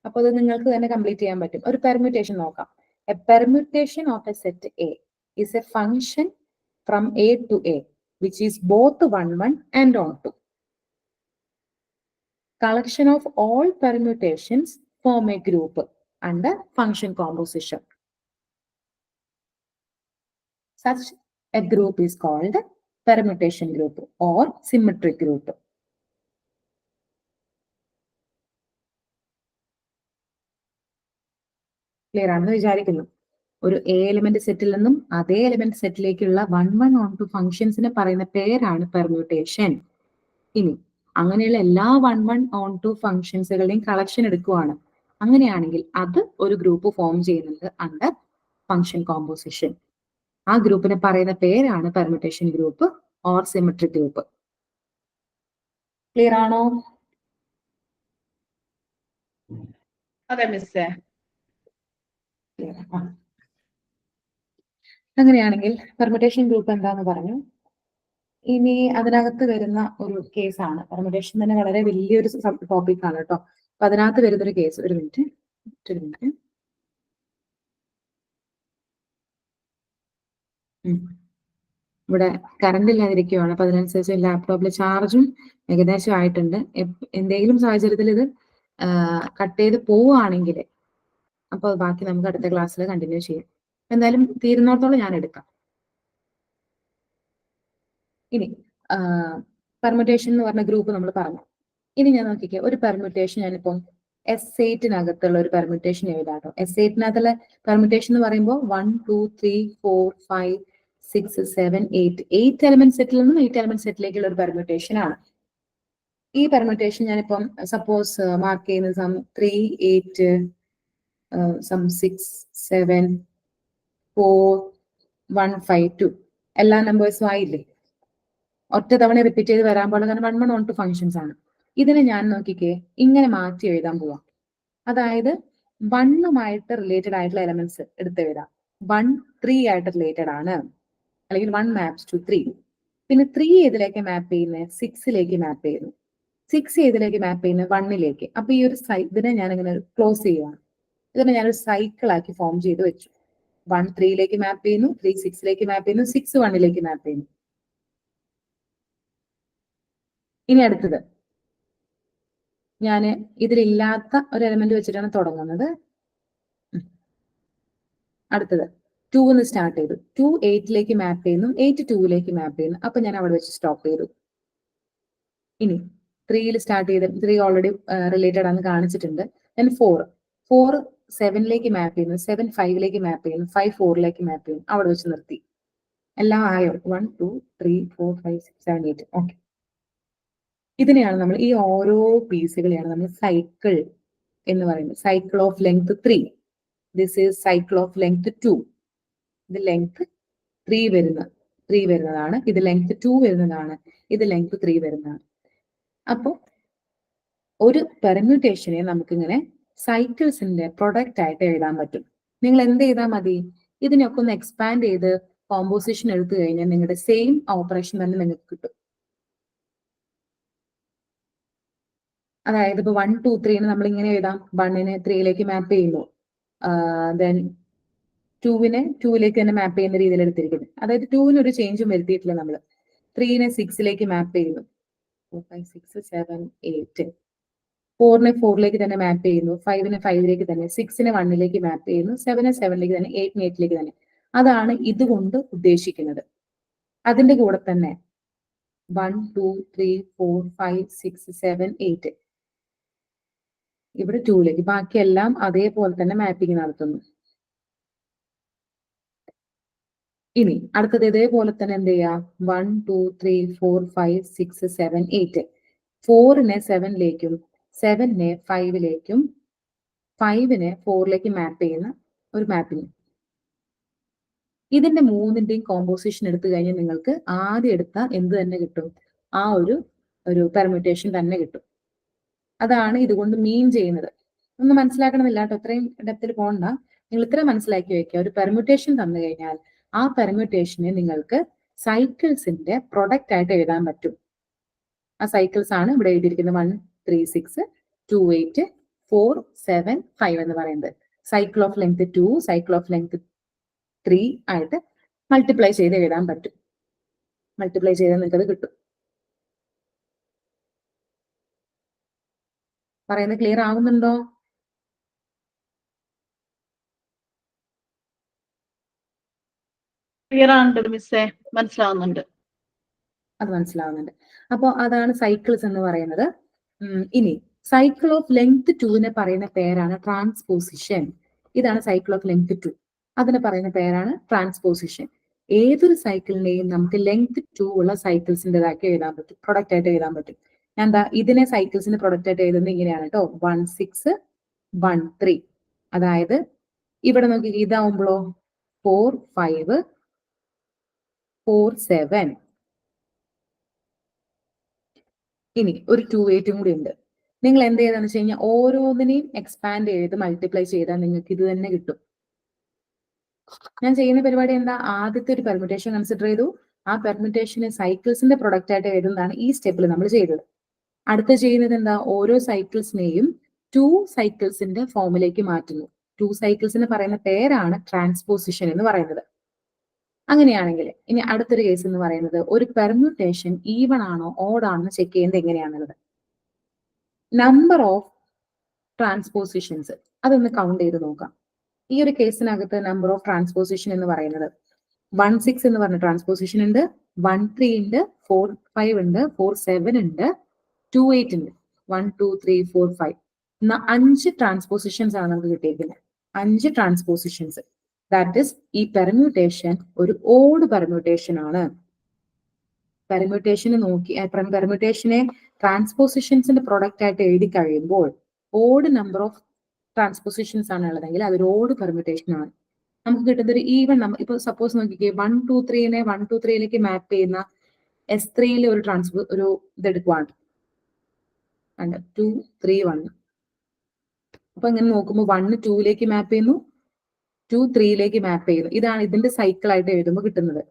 അപ്പൊ അത് നിങ്ങൾക്ക് തന്നെ കംപ്ലീറ്റ് ചെയ്യാൻ പറ്റും. ഒരു പെർമ്യൂട്ടേഷൻ നോക്കാം. A permutation of A set A is A function from A to A which is both 1 1 and on 2. Collection of all permutations form a group under function composition. Such a group is called permutation group or symmetric group. Clear ആണെന്ന് വിചാരിക്കുന്നു. ഒരു A element സെറ്റിൽ നിന്നും അതേ element സെറ്റിലേക്കുള്ള 1 1 on 2 ഫംഗ്ഷൻസിനെ പറയുന്ന പേരാണ് permutation. ഇനി അങ്ങനെയുള്ള എല്ലാ 1 1 on 2 ഫംഗ്ഷൻസുകളുടെയും കളക്ഷൻ എടുക്കുവാണ്. അങ്ങനെയാണെങ്കിൽ അത് ഒരു ഗ്രൂപ്പ് ഫോം ചെയ്യുന്നുണ്ട് അണ്ടർ ഫംഗ്ഷൻ കോമ്പോസിഷൻ. ആ ഗ്രൂപ്പിനെ പറയുന്ന പേരാണ് permutation group or symmetric group. Clear ആണോ? അതെ മിസ്സേ. അങ്ങനെയാണെങ്കിൽ പെർമ്യൂട്ടേഷൻ ഗ്രൂപ്പ് എന്താന്ന് പറഞ്ഞു. ഇനി അതിനകത്ത് വരുന്ന ഒരു കേസാണ് പെർമ്യൂട്ടേഷൻ തന്നെ വളരെ വലിയൊരു ടോപ്പിക് ആണ് കേട്ടോ. അപ്പൊ അതിനകത്ത് വരുന്നൊരു കേസ്. ഒരു മിനിറ്റ്. ഇവിടെ കറണ്ട് ഇല്ലാതിരിക്കുകയാണ്. അപ്പൊ അതിനനുസരിച്ച് ലാപ്ടോപ്പിലെ ചാർജും ഏകദേശം ആയിട്ടുണ്ട്. എന്തെങ്കിലും സാഹചര്യത്തിൽ ഇത് കട്ട് ചെയ്ത് പോവുകയാണെങ്കിൽ അപ്പൊ ബാക്കി നമുക്ക് അടുത്ത ക്ലാസ്സിൽ കണ്ടിന്യൂ ചെയ്യാം. എന്തായാലും തീരുന്നിടത്തോളം ഞാൻ എടുക്കാം. ഇനി പെർമ്യൂട്ടേഷൻ എന്ന് പറഞ്ഞ ഗ്രൂപ്പ് നമ്മൾ പറഞ്ഞു. ഇനി ഞാൻ നോക്കിക്കേ, ഒരു പെർമ്യൂട്ടേഷൻ ഞാനിപ്പം S8 ഒരു പെർമ്യൂട്ടേഷൻ എഴുതാട്ടോ. S8 പെർമ്യൂട്ടേഷൻ എന്ന് പറയുമ്പോൾ 1 2 3 4 5 6 7 8 എലമെന്റ് സെറ്റിൽ നിന്നും 8 എലമെന്റ് സെറ്റിലേക്കുള്ള ഒരു പെർമ്യൂട്ടേഷൻ ആണ്. ഈ പെർമ്യൂട്ടേഷൻ ഞാനിപ്പം സപ്പോസ് മാർക്ക് ചെയ്യുന്നത് 3 8 6 7 4 1 5 2 എല്ലാ നമ്പേഴ്സും ആയില്ലേ? ഒറ്റ തവണ റിപ്പീറ്റ് ചെയ്ത് വരാൻ പാടില്ല, കാരണം 1 1 2 ഫംഗ്ഷൻസ് ആണ്. ഇതിനെ ഞാൻ നോക്കിക്കേ ഇങ്ങനെ മാറ്റി എഴുതാൻ പോവാം. അതായത് 1ഉമായിട്ട് റിലേറ്റഡ് ആയിട്ടുള്ള എലമെന്റ്സ് എടുത്ത് എഴുതാം. 1 3 ആയിട്ട് റിലേറ്റഡ് ആണ്, അല്ലെങ്കിൽ 1 മാപ്സ് ടു 3. പിന്നെ 3 ഏതിലേക്ക് മാപ്പ് ചെയ്യുന്നത്? 6ലേക്ക് മാപ്പ് ചെയ്യുന്നു. 6 ഏതിലേക്ക് മാപ്പ് ചെയ്യുന്നത്? 1ലേക്ക്. അപ്പൊ ഈ ഒരു ഇതിനെ ഞാൻ ഇങ്ങനെ ക്ലോസ് ചെയ്യുകയാണ്. ഇതിനെ ഞാനൊരു സൈക്കിൾ ആക്കി ഫോം ചെയ്ത് വെച്ചു. 1 3ലേക്ക് മാപ്പ് ചെയ്യുന്നു, 3 6ലേക്ക് മാപ്പ് ചെയ്യുന്നു, 6 1ലേക്ക് മാപ്പ് ചെയ്യുന്നു. ഇനി അടുത്തത് ഞാൻ ഇതിലില്ലാത്ത ഒരു എലമെന്റ് വെച്ചിട്ടാണ് തുടങ്ങുന്നത്. അടുത്തത് 2 സ്റ്റാർട്ട് ചെയ്തു. 2 8ലേക്ക് മാപ്പ് ചെയ്യുന്നു, 8 2ലേക്ക് മാപ്പ് ചെയ്യുന്നു. അപ്പൊ ഞാൻ അവിടെ വെച്ച് സ്റ്റോപ്പ് ചെയ്തു. ഇനി 3യിൽ സ്റ്റാർട്ട് ചെയ്ത് 3 ഓൾറെഡി റിലേറ്റഡ് ആണെന്ന് കാണിച്ചിട്ടുണ്ട്. ദെൻ 4 7ലേക്ക് മാപ്പ് ചെയ്യുന്നു, 7 5ലേക്ക് മാപ്പ് ചെയ്യുന്നു, 5 4ലേക്ക് മാപ്പ് ചെയ്യുന്നു. അവിടെ വെച്ച് നിർത്തി. എല്ലാം ആയോ? 1 2 3 4 5 6 7 8. ഓക്കെ. ഇതിനെയാണ് നമ്മൾ, ഈ ഓരോ പീസുകളെയാണ് നമ്മൾ സൈക്കിൾ എന്ന് പറയുന്നത്. Cycle of length 3. This is cycle of length 2. ഇത് ലെങ്ത് 3 വരുന്നതാണ്. ഇത് ലെങ്ത് 2 വരുന്നതാണ്. ഇത് ലെങ്ത് 3 വരുന്നതാണ്. അപ്പൊ ഒരു പെർമ്യൂട്ടേഷനെ നമുക്കിങ്ങനെ സൈക്കിൾസിന്റെ പ്രൊഡക്റ്റ് ആയിട്ട് എഴുതാൻ പറ്റും. നിങ്ങൾ എന്ത് ചെയ്താൽ മതി? ഇതിനൊക്കെ ഒന്ന് എക്സ്പാൻഡ് ചെയ്ത് കോമ്പോസിഷൻ എടുത്തു കഴിഞ്ഞാൽ നിങ്ങളുടെ സെയിം ഓപ്പറേഷൻ തന്നെ നിങ്ങൾക്ക് കിട്ടും. അതായത് ഇപ്പൊ 1 2 3 നമ്മൾ ഇങ്ങനെ എഴുതാം. 1നെ 3ലേക്ക് മാപ്പ് ചെയ്യുന്നു, ദെൻ 2നെ 2ലേക്ക് തന്നെ മാപ്പ് ചെയ്യുന്ന രീതിയിൽ എടുത്തിരിക്കുന്നത്. അതായത് 2ന് ഒരു ചേഞ്ചും വരുത്തിയിട്ടില്ല നമ്മൾ. 3നെ 6ലേക്ക് മാപ്പ് ചെയ്യുന്നു, 4 5 6 7 8. 4നെ 4ലേക്ക് തന്നെ മാപ്പ് ചെയ്യുന്നു, 5നെ 5ലേക്ക് തന്നെ, 6നെ 1ലേക്ക് മാപ്പ് ചെയ്യുന്നു, 7നെ 7ലേക്ക് തന്നെ, 8നെ 8ലേക്ക് തന്നെ. അതാണ് ഇതുകൊണ്ട് ഉദ്ദേശിക്കുന്നത്. അതിന്റെ കൂടെ തന്നെ 1 2 3 4 5 6 7 8 ഇവിടെ 2ലേക്ക്, ബാക്കിയെല്ലാം അതേപോലെ തന്നെ മാപ്പിംഗ് നടത്തുന്നു. ഇനി അടുത്തത് ഇതേപോലെ തന്നെ എന്ത് ചെയ്യാം? 1 2 3 4 5 6 7 8. 4നെ 7ലേക്കും 7നെ 5ലേക്കും 5നെ 4ലേക്ക് മാപ്പ് ചെയ്യുന്ന ഒരു മാപ്പിംഗ്. ഇതിന്റെ മൂന്നിന്റെയും കോമ്പോസിഷൻ എടുത്തു കഴിഞ്ഞാൽ നിങ്ങൾക്ക് ആദ്യം എടുത്ത എന്ത് തന്നെ കിട്ടും? ആ ഒരു പെർമ്യൂട്ടേഷൻ തന്നെ കിട്ടും. അതാണ് ഇതുകൊണ്ട് മീൻ ചെയ്യുന്നത്. ഒന്നും മനസ്സിലാക്കണമെന്നില്ല കേട്ടോ, അത്രയും ഡെപ്തിൽ പോകണ്ട. നിങ്ങൾ ഇത്ര മനസ്സിലാക്കി വെക്കുക. ഒരു പെർമ്യൂട്ടേഷൻ തന്നു കഴിഞ്ഞാൽ ആ പെർമ്യൂട്ടേഷനെ നിങ്ങൾക്ക് സൈക്കിൾസിന്റെ പ്രൊഡക്റ്റ് ആയിട്ട് എഴുതാൻ പറ്റും. ആ സൈക്കിൾസ് ആണ് ഇവിടെ എഴുതിയിരിക്കുന്നത്. 1 3 6 2 8 4 7 5 എന്ന് പറയുന്നത്. Cycle of length 2, cycle of length 3 ആയിട്ട് മൾട്ടിപ്ലൈ ചെയ്ത് എഴുതാൻ പറ്റും. മൾട്ടിപ്ലൈ ചെയ്താൽ നിങ്ങൾക്കത് കിട്ടും. പറയുന്നത് ക്ലിയർ ആവുന്നുണ്ടോ? ക്ലിയർ ആവുന്നുണ്ട് മിസ്സേ, മനസ്സിലാവുന്നുണ്ട്. അത് മനസ്സിലാവുന്നുണ്ട്. അപ്പോൾ അതാണ് സൈക്കിൾസ് എന്ന് പറയുന്നത്. ഇനി സൈക്കിൾ ഓഫ് ലെങ്ത് 2നെ പറയുന്ന പേരാണ് ട്രാൻസ്പോസിഷൻ. ഇതാണ് സൈക്കിൾ ഓഫ് ലെങ്ത് 2. അതിനെ പറയുന്ന പേരാണ് ട്രാൻസ്പോസിഷൻ. ഏതൊരു സൈക്കിളിനെയും നമുക്ക് ലെങ്ത് 2 ഉള്ള സൈക്കിൾസിൻ്റെതാക്കി എഴുതാൻ പറ്റും, പ്രൊഡക്റ്റ് ആയിട്ട് എഴുതാൻ പറ്റും. ഞാൻ എന്താ ഇതിനെ സൈക്കിൾസിന്റെ പ്രൊഡക്റ്റ് ആയിട്ട് എഴുതുന്നത് ഇങ്ങനെയാണ് കേട്ടോ. 1 6 1 3. അതായത് ഇവിടെ നോക്കി ഇതാവുമ്പോഴോ 4 5 4 7. ഇനി ഒരു 2 8 കൂടി ഉണ്ട്. നിങ്ങൾ എന്ത് ചെയ്താന്ന് വെച്ച് കഴിഞ്ഞാൽ ഓരോന്നിനെയും എക്സ്പാൻഡ് ചെയ്ത് മൾട്ടിപ്ലൈ ചെയ്താൽ നിങ്ങൾക്ക് ഇത് തന്നെ കിട്ടും. ഞാൻ ചെയ്യുന്ന പരിപാടി എന്താ? ആദ്യത്തെ ഒരു പെർമ്യൂട്ടേഷൻ കൺസിഡർ ചെയ്തു. ആ പെർമ്യൂട്ടേഷനെ സൈക്കിൾസിന്റെ പ്രൊഡക്റ്റ് ആയിട്ട് എഴുതുന്നതാണ് ഈ സ്റ്റെപ്പിൽ നമ്മൾ ചെയ്തത്. അടുത്ത ചെയ്യുന്നത് എന്താ? ഓരോ സൈക്കിൾസിനെയും 2 സൈക്കിൾസിന്റെ ഫോമിലേക്ക് മാറ്റുന്നു. 2 സൈക്കിൾസിന് പറയുന്ന പേരാണ് ട്രാൻസ്പോസിഷൻ എന്ന് പറയുന്നത്. അങ്ങനെയാണെങ്കിൽ ഇനി അടുത്തൊരു കേസ് എന്ന് പറയുന്നത് ഒരു പെർമ്യൂട്ടേഷൻ ഈവൺ ആണോ ഓഡ് ആണോ ചെക്ക് ചെയ്യുന്നത് എങ്ങനെയാണുള്ളത്. നമ്പർ ഓഫ് ട്രാൻസ്പോസിഷൻസ് അതൊന്ന് കൗണ്ട് ചെയ്ത് നോക്കാം. ഈ ഒരു കേസിനകത്ത് നമ്പർ ഓഫ് ട്രാൻസ്പോസിഷൻ എന്ന് പറയുന്നത് 1 6 എന്ന് പറഞ്ഞ ട്രാൻസ്പോസിഷൻ ഉണ്ട്, 1 3 ഉണ്ട്, 4 5 ഉണ്ട്, 4 7 ഉണ്ട്, 2 8 ഉണ്ട്, 1 2 3 4 5. 5 ട്രാൻസ്പോസിഷൻസ് ആണ് നമുക്ക് കിട്ടിയിരിക്കുന്നത്. 5 ട്രാൻസ്പോസിഷൻസ്. ദാറ്റ് ഇസ് ഈ പെർമ്യൂട്ടേഷൻ ഒരു ഓഡ് പെർമ്യൂട്ടേഷൻ ആണ്. പെർമ്യൂട്ടേഷനെ പെർമ്യൂട്ടേഷനെ ട്രാൻസ്പോസിഷൻസിന്റെ പ്രൊഡക്റ്റ് ആയിട്ട് എഴുതി കഴിയുമ്പോൾ ഓഡ് നമ്പർ ഓഫ് ട്രാൻസ്പോസിഷൻസ് ആണ് ഉള്ളതെങ്കിൽ അതൊരു ഓഡ് പെർമ്യൂട്ടേഷൻ ആണ്. നമുക്ക് കിട്ടുന്ന ഒരു ഈവൻ നമ്പർ. ഇപ്പൊ സപ്പോസ് നോക്കിക്കേ 1 2 3നെ 1 2 3ലേക്ക് മാപ്പ് ചെയ്യുന്ന S3 ഒരു ഒരു ഇതെടുക്കുവാണ് 2 3 1. അപ്പൊ ഇങ്ങനെ നോക്കുമ്പോൾ 1 2ലേക്ക് മാപ്പ് ചെയ്യുന്നു, 2 3ലേക്ക് മാപ്പ് ചെയ്യുന്നു. ഇതാണ് ഇതിന്റെ സൈക്കിൾ ആയിട്ട് എഴുതുമ്പോൾ കിട്ടുന്നത്.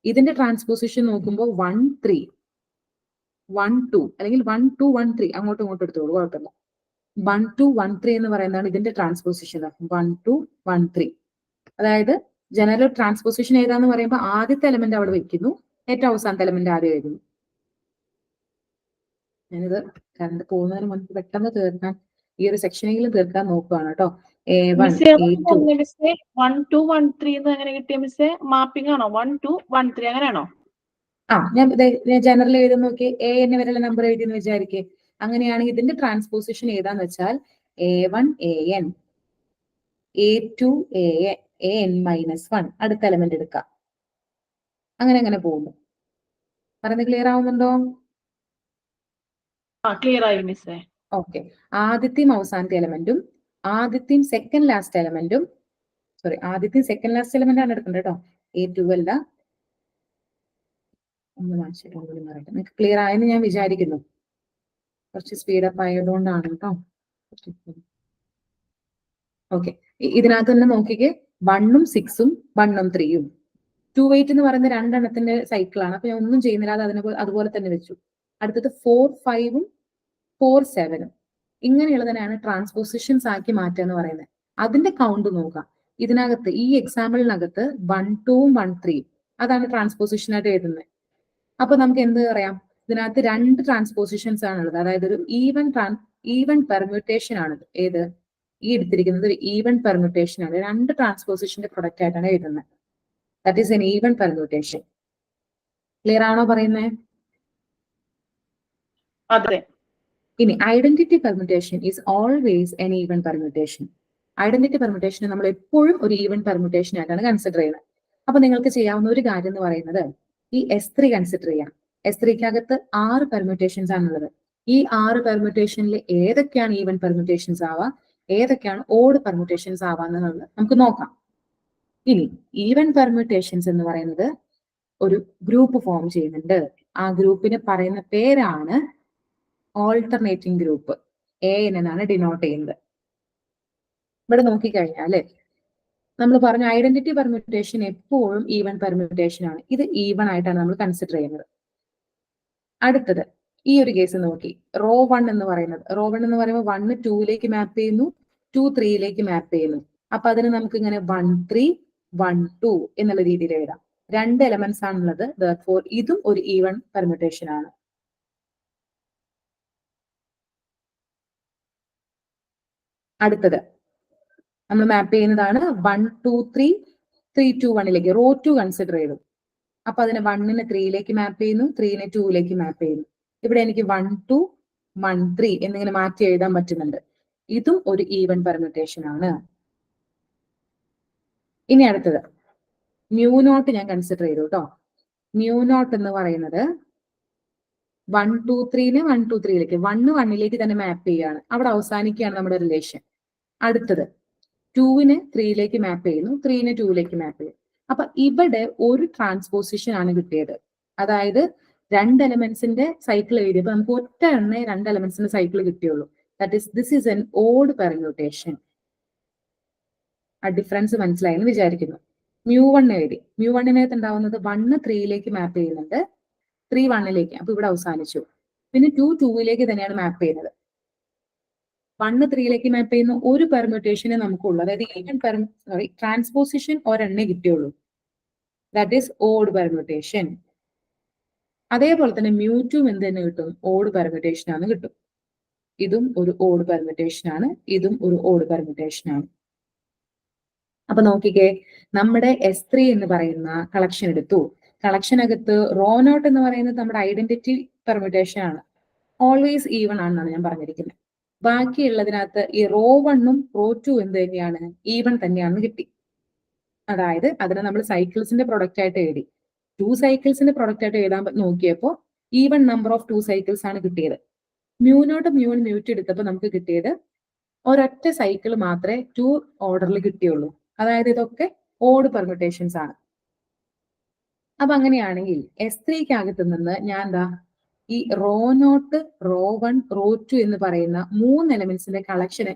ഇതിന്റെ ട്രാൻസ്പോസിഷൻ നോക്കുമ്പോൾ 1 3 1 2 അല്ലെങ്കിൽ 1 2 1 3 അങ്ങോട്ടും ഇങ്ങോട്ടും എടുത്തോളൂ, കുഴപ്പമില്ല. 1 2 1 3 എന്ന് പറയുന്നതാണ് ഇതിന്റെ ട്രാൻസ്പോസിഷൻ. 1 2 1 3. അതായത് ജനറൽ ട്രാൻസ്പോസിഷൻ ഏതാന്ന് പറയുമ്പോൾ ആദ്യത്തെ എലമെന്റ് അവിടെ വെക്കുന്നു, ഏറ്റവും അവസാനത്തെ എലമെന്റ് ആദ്യം എഴുതുന്നു. ഞാനിത് കറണ്ട് പോകുന്നതിന് മുൻപ് പെട്ടെന്ന് തീർക്കാൻ, ഈ ഒരു സെക്ഷനെങ്കിലും തീർക്കാൻ നോക്കുകയാണ് കേട്ടോ. മിസ്സേ 1 2 1 3 എന്ന് എങ്ങനെ കിട്ടിയ മിസ്സേ? മാപ്പിംഗ് ആണോ? 1 2 1 3 അങ്ങനെയാണോ? ഞാൻ ജനറൽ എഴുതി നോക്കി, AN വരെയുള്ള നമ്പർ എഴുതി എന്ന് വിചാരിക്കേ. അങ്ങനെയാണെങ്കിൽ ഇതിന്റെ ട്രാൻസ്പോസിഷൻ ഏതാന്ന് വെച്ചാൽ A1 AN, A2 AN -1, അടുത്ത എലമെന്റ് എടുക്കാം. അങ്ങനെ അങ്ങനെ പോകുന്നു. പറയുന്നത് ക്ലിയർ ആവുന്നുണ്ടോ? ക്ലിയർ ആയി മിസ്സേ. ഓക്കെ. ആദ്യത്തെയും അവസാനത്തെ എലമെന്റും ആദ്യത്തെയും സെക്കൻഡ് ലാസ്റ്റ് എലമെന്റും, സോറി ആദ്യത്തെയും സെക്കൻഡ് ലാസ്റ്റ് എലമെന്റ് ആണ് എടുക്കേണ്ടത് കേട്ടോ. A2 അല്ല. ഒന്ന് വായിച്ചിട്ട് ഒന്നുകൂടി പറയട്ടെ. നിങ്ങൾക്ക് ക്ലിയർ ആയെന്ന് ഞാൻ വിചാരിക്കുന്നു. കുറച്ച് സ്പീഡപ്പ് ആയതുകൊണ്ടാണ് കേട്ടോ. ഓക്കെ. ഇതിനകത്ത് തന്നെ നോക്കിക്കേ, 1ഉം 6ഉം 1ഉം 3ഉം 2 8 എന്ന് പറയുന്ന രണ്ടെണ്ണത്തിന്റെ സൈക്കിളാണ്. അപ്പൊ ഞാൻ ഒന്നും ചെയ്യുന്നില്ല, അത് അതുപോലെ തന്നെ വെച്ചു. അടുത്തത് 4 5ഉം 4 7ഉം ഇങ്ങനെയുള്ളതിനാണ് ട്രാൻസ്പോസിഷൻസ് ആക്കി മാറ്റുക എന്ന് പറയുന്നത്. അതിന്റെ കൗണ്ട് നോക്കാം. ഇതിനകത്ത് ഈ എക്സാമ്പിളിനകത്ത് 1 2ഉം 1 3ഉം അതാണ് ട്രാൻസ്പോസിഷൻ ആയിട്ട് എഴുതുന്നത്. അപ്പൊ നമുക്ക് എന്ത് പറയാം, ഇതിനകത്ത് 2 ട്രാൻസ്പോസിഷൻസ് ആണുള്ളത്. അതായത് ഒരു ഈവൻ പെർമ്യൂട്ടേഷൻ ആണിത്. ഏത് ഈ എടുത്തിരിക്കുന്നത് ഒരു ഈവൻ പെർമ്യൂട്ടേഷൻ ആണ്. 2 ട്രാൻസ്പോസിഷന്റെ പ്രൊഡക്റ്റ് ആയിട്ടാണ് എഴുതുന്നത്. That is N even permutation. Clear ആണോ പറയുന്നത്? അതെ. ഇനി identity permutation is always N even permutation. Identity permutation നമ്മൾ എപ്പോഴും ഒരു ഈവൻ പെർമ്യൂട്ടേഷൻ ആയിട്ടാണ് കൺസിഡർ ചെയ്യുന്നത്. അപ്പൊ നിങ്ങൾക്ക് ചെയ്യാവുന്ന ഒരു കാര്യം എന്ന് പറയുന്നത് ഈ S3 കൺസിഡർ ചെയ്യാം. S3ക്കകത്ത് 6 പെർമ്യൂട്ടേഷൻസ് ആണുള്ളത്. ഈ 6 പെർമ്യൂട്ടേഷനിൽ ഏതൊക്കെയാണ് ഈവൻ പെർമ്യൂട്ടേഷൻസ് ആവാ, ഏതൊക്കെയാണ് ഓഡ് പെർമ്യൂട്ടേഷൻസ് ആവാന്നുള്ളത് നമുക്ക് നോക്കാം. ഇനി ഈവൻ പെർമ്യൂട്ടേഷൻസ് എന്ന് പറയുന്നത് ഒരു ഗ്രൂപ്പ് ഫോം ചെയ്യുന്നുണ്ട്. ആ ഗ്രൂപ്പിന് പറയുന്ന പേരാണ് ഓൾട്ടർനേറ്റിംഗ് ഗ്രൂപ്പ്. AN എന്നാണ് ഡിനോട്ട് ചെയ്യുന്നത്. ഇവിടെ നോക്കിക്കഴിഞ്ഞാല് നമ്മൾ പറഞ്ഞു ഐഡന്റിറ്റി പെർമ്യൂട്ടേഷൻ എപ്പോഴും ഈവൻ പെർമ്യൂട്ടേഷൻ ആണ്. ഇത് ഈവൻ ആയിട്ടാണ് നമ്മൾ കൺസിഡർ ചെയ്യുന്നത്. അടുത്തത് ഈ ഒരു കേസ് നോക്കി, റോ 1 എന്ന് പറയുന്നത്. റോ 1 എന്ന് പറയുമ്പോൾ 1 2ലേക്ക് മാപ്പ് ചെയ്യുന്നു, 2 3ലേക്ക് മാപ്പ് ചെയ്യുന്നു. അപ്പൊ അതിന് നമുക്ക് ഇങ്ങനെ 1 3 1 2 എന്നുള്ള രീതിയിൽ എഴുതാം. 2 എലമെന്റ്സ് ആണുള്ളത്. therefore ഇതും ഒരു ഈവൻ പെർമ്യൂട്ടേഷൻ ആണ്. അടുത്തത് നമ്മൾ മാപ്പ് ചെയ്യുന്നതാണ് 1 2 3 3 2 1ലേക്ക്. റോ 2 കൺസിഡർ ചെയ്തു. അപ്പൊ അതിനെ 1നെ 3ലേക്ക് മാപ്പ് ചെയ്യുന്നു, 3നെ 2ലേക്ക് മാപ്പ് ചെയ്യുന്നു. ഇവിടെ എനിക്ക് 1 2 1 3 എന്നിങ്ങനെ മാറ്റി എഴുതാൻ പറ്റുന്നുണ്ട്. ഇതും ഒരു ഈവൻ പെർമ്യൂട്ടേഷൻ ആണ്. ഇനി അടുത്തത് മ്യൂ0 ഞാൻ കൺസിഡർ ചെയ്തു കേട്ടോ. മ്യൂ0 എന്ന് പറയുന്നത് 1 2 3നെ 1 2 3ലേക്ക് 1 1ലേക്ക് തന്നെ മാപ്പ് ചെയ്യുകയാണ്. അവിടെ അവസാനിക്കുകയാണ് നമ്മുടെ റിലേഷൻ. അടുത്തത് 2നെ 3ലേക്ക് മാപ്പ് ചെയ്യുന്നു, 3നെ 2ലേക്ക് മാപ്പ് ചെയ്യുന്നു. അപ്പൊ ഇവിടെ ഒരു ട്രാൻസ്പോസിഷൻ ആണ് കിട്ടിയത്. അതായത് 2 എലമെന്റ്സിന്റെ സൈക്കിൾ എഴുതിയപ്പോൾ നമുക്ക് ഒറ്റ എണ്ണേ 2 എലമെന്റ്സിന്റെ സൈക്കിൾ കിട്ടിയുള്ളൂ. That is this is an odd permutation. ആ ഡിഫറൻസ് മനസ്സിലായെന്ന് വിചാരിക്കുന്നു. മ്യൂ1 എഴുതി. മ്യൂ1നകത്ത് ഉണ്ടാവുന്നത് 1 3ലേക്ക് മാപ്പ് ചെയ്യുന്നുണ്ട്, 3 1ലേക്ക്. അപ്പൊ ഇവിടെ അവസാനിച്ചു. പിന്നെ 2 2ലേക്ക് തന്നെയാണ് മാപ്പ് ചെയ്യുന്നത്. 1 3ലേക്ക് മാപ്പ് ചെയ്യുന്ന ഒരു പെർമ്യൂട്ടേഷനെ നമുക്കുള്ളൂ. അതായത് ഈവൻ ട്രാൻസ്പോസിഷൻ ഒരെണ്ണേ കിട്ടിയുള്ളൂ. That is odd permutation. അതേപോലെ തന്നെ മ്യൂ2 എന്ത് തന്നെ കിട്ടും? ഓഡ് പെർമ്യൂട്ടേഷൻ ആണ് കിട്ടും. ഇതും ഒരു ഓഡ് പെർമ്യൂട്ടേഷൻ ആണ്, ഇതും ഒരു ഓഡ് പെർമ്യൂട്ടേഷൻ ആണ്. അപ്പൊ നോക്കിക്കേ, നമ്മുടെ S3 എന്ന് പറയുന്ന കളക്ഷൻ എടുത്തു. കളക്ഷനകത്ത് റോ0 എന്ന് പറയുന്നത് നമ്മുടെ ഐഡന്റിറ്റി പെർമ്യൂട്ടേഷൻ ആണ്. ഓൾവേസ് ഈവൺ ആണെന്നാണ് ഞാൻ പറഞ്ഞിരിക്കുന്നത്. ബാക്കിയുള്ളതിനകത്ത് ഈ റോ 1ഉം റോ 2 എന്ത് തന്നെയാണ്? ഈവൺ തന്നെയാണെന്ന് കിട്ടി. അതായത് അതിനെ നമ്മൾ സൈക്കിൾസിന്റെ പ്രൊഡക്റ്റ് ആയിട്ട് എഴുതി. 2 സൈക്കിൾസിന്റെ പ്രൊഡക്റ്റ് ആയിട്ട് എഴുതാൻ നോക്കിയപ്പോൾ ഈവൺ നമ്പർ ഓഫ് 2 സൈക്കിൾസ് ആണ് കിട്ടിയത്. മ്യൂ0 മ്യൂ1 മ്യൂ2 എടുത്തപ്പോൾ നമുക്ക് കിട്ടിയത് ഒരൊറ്റ സൈക്കിൾ മാത്രമേ 2 ഓർഡറിൽ കിട്ടിയുള്ളൂ. അതായത് ഇതൊക്കെ ഓഡ് പെർമ്യൂട്ടേഷൻസ് ആണ്. അപ്പൊ അങ്ങനെയാണെങ്കിൽ S3-ക്കകത്ത് നിന്ന് ഞാൻ എന്താ ഈ റോ നോട്ട്, റോ 1, റോ 2 എന്ന് പറയുന്ന 3 എലമെന്റ്സിന്റെ കളക്ഷന്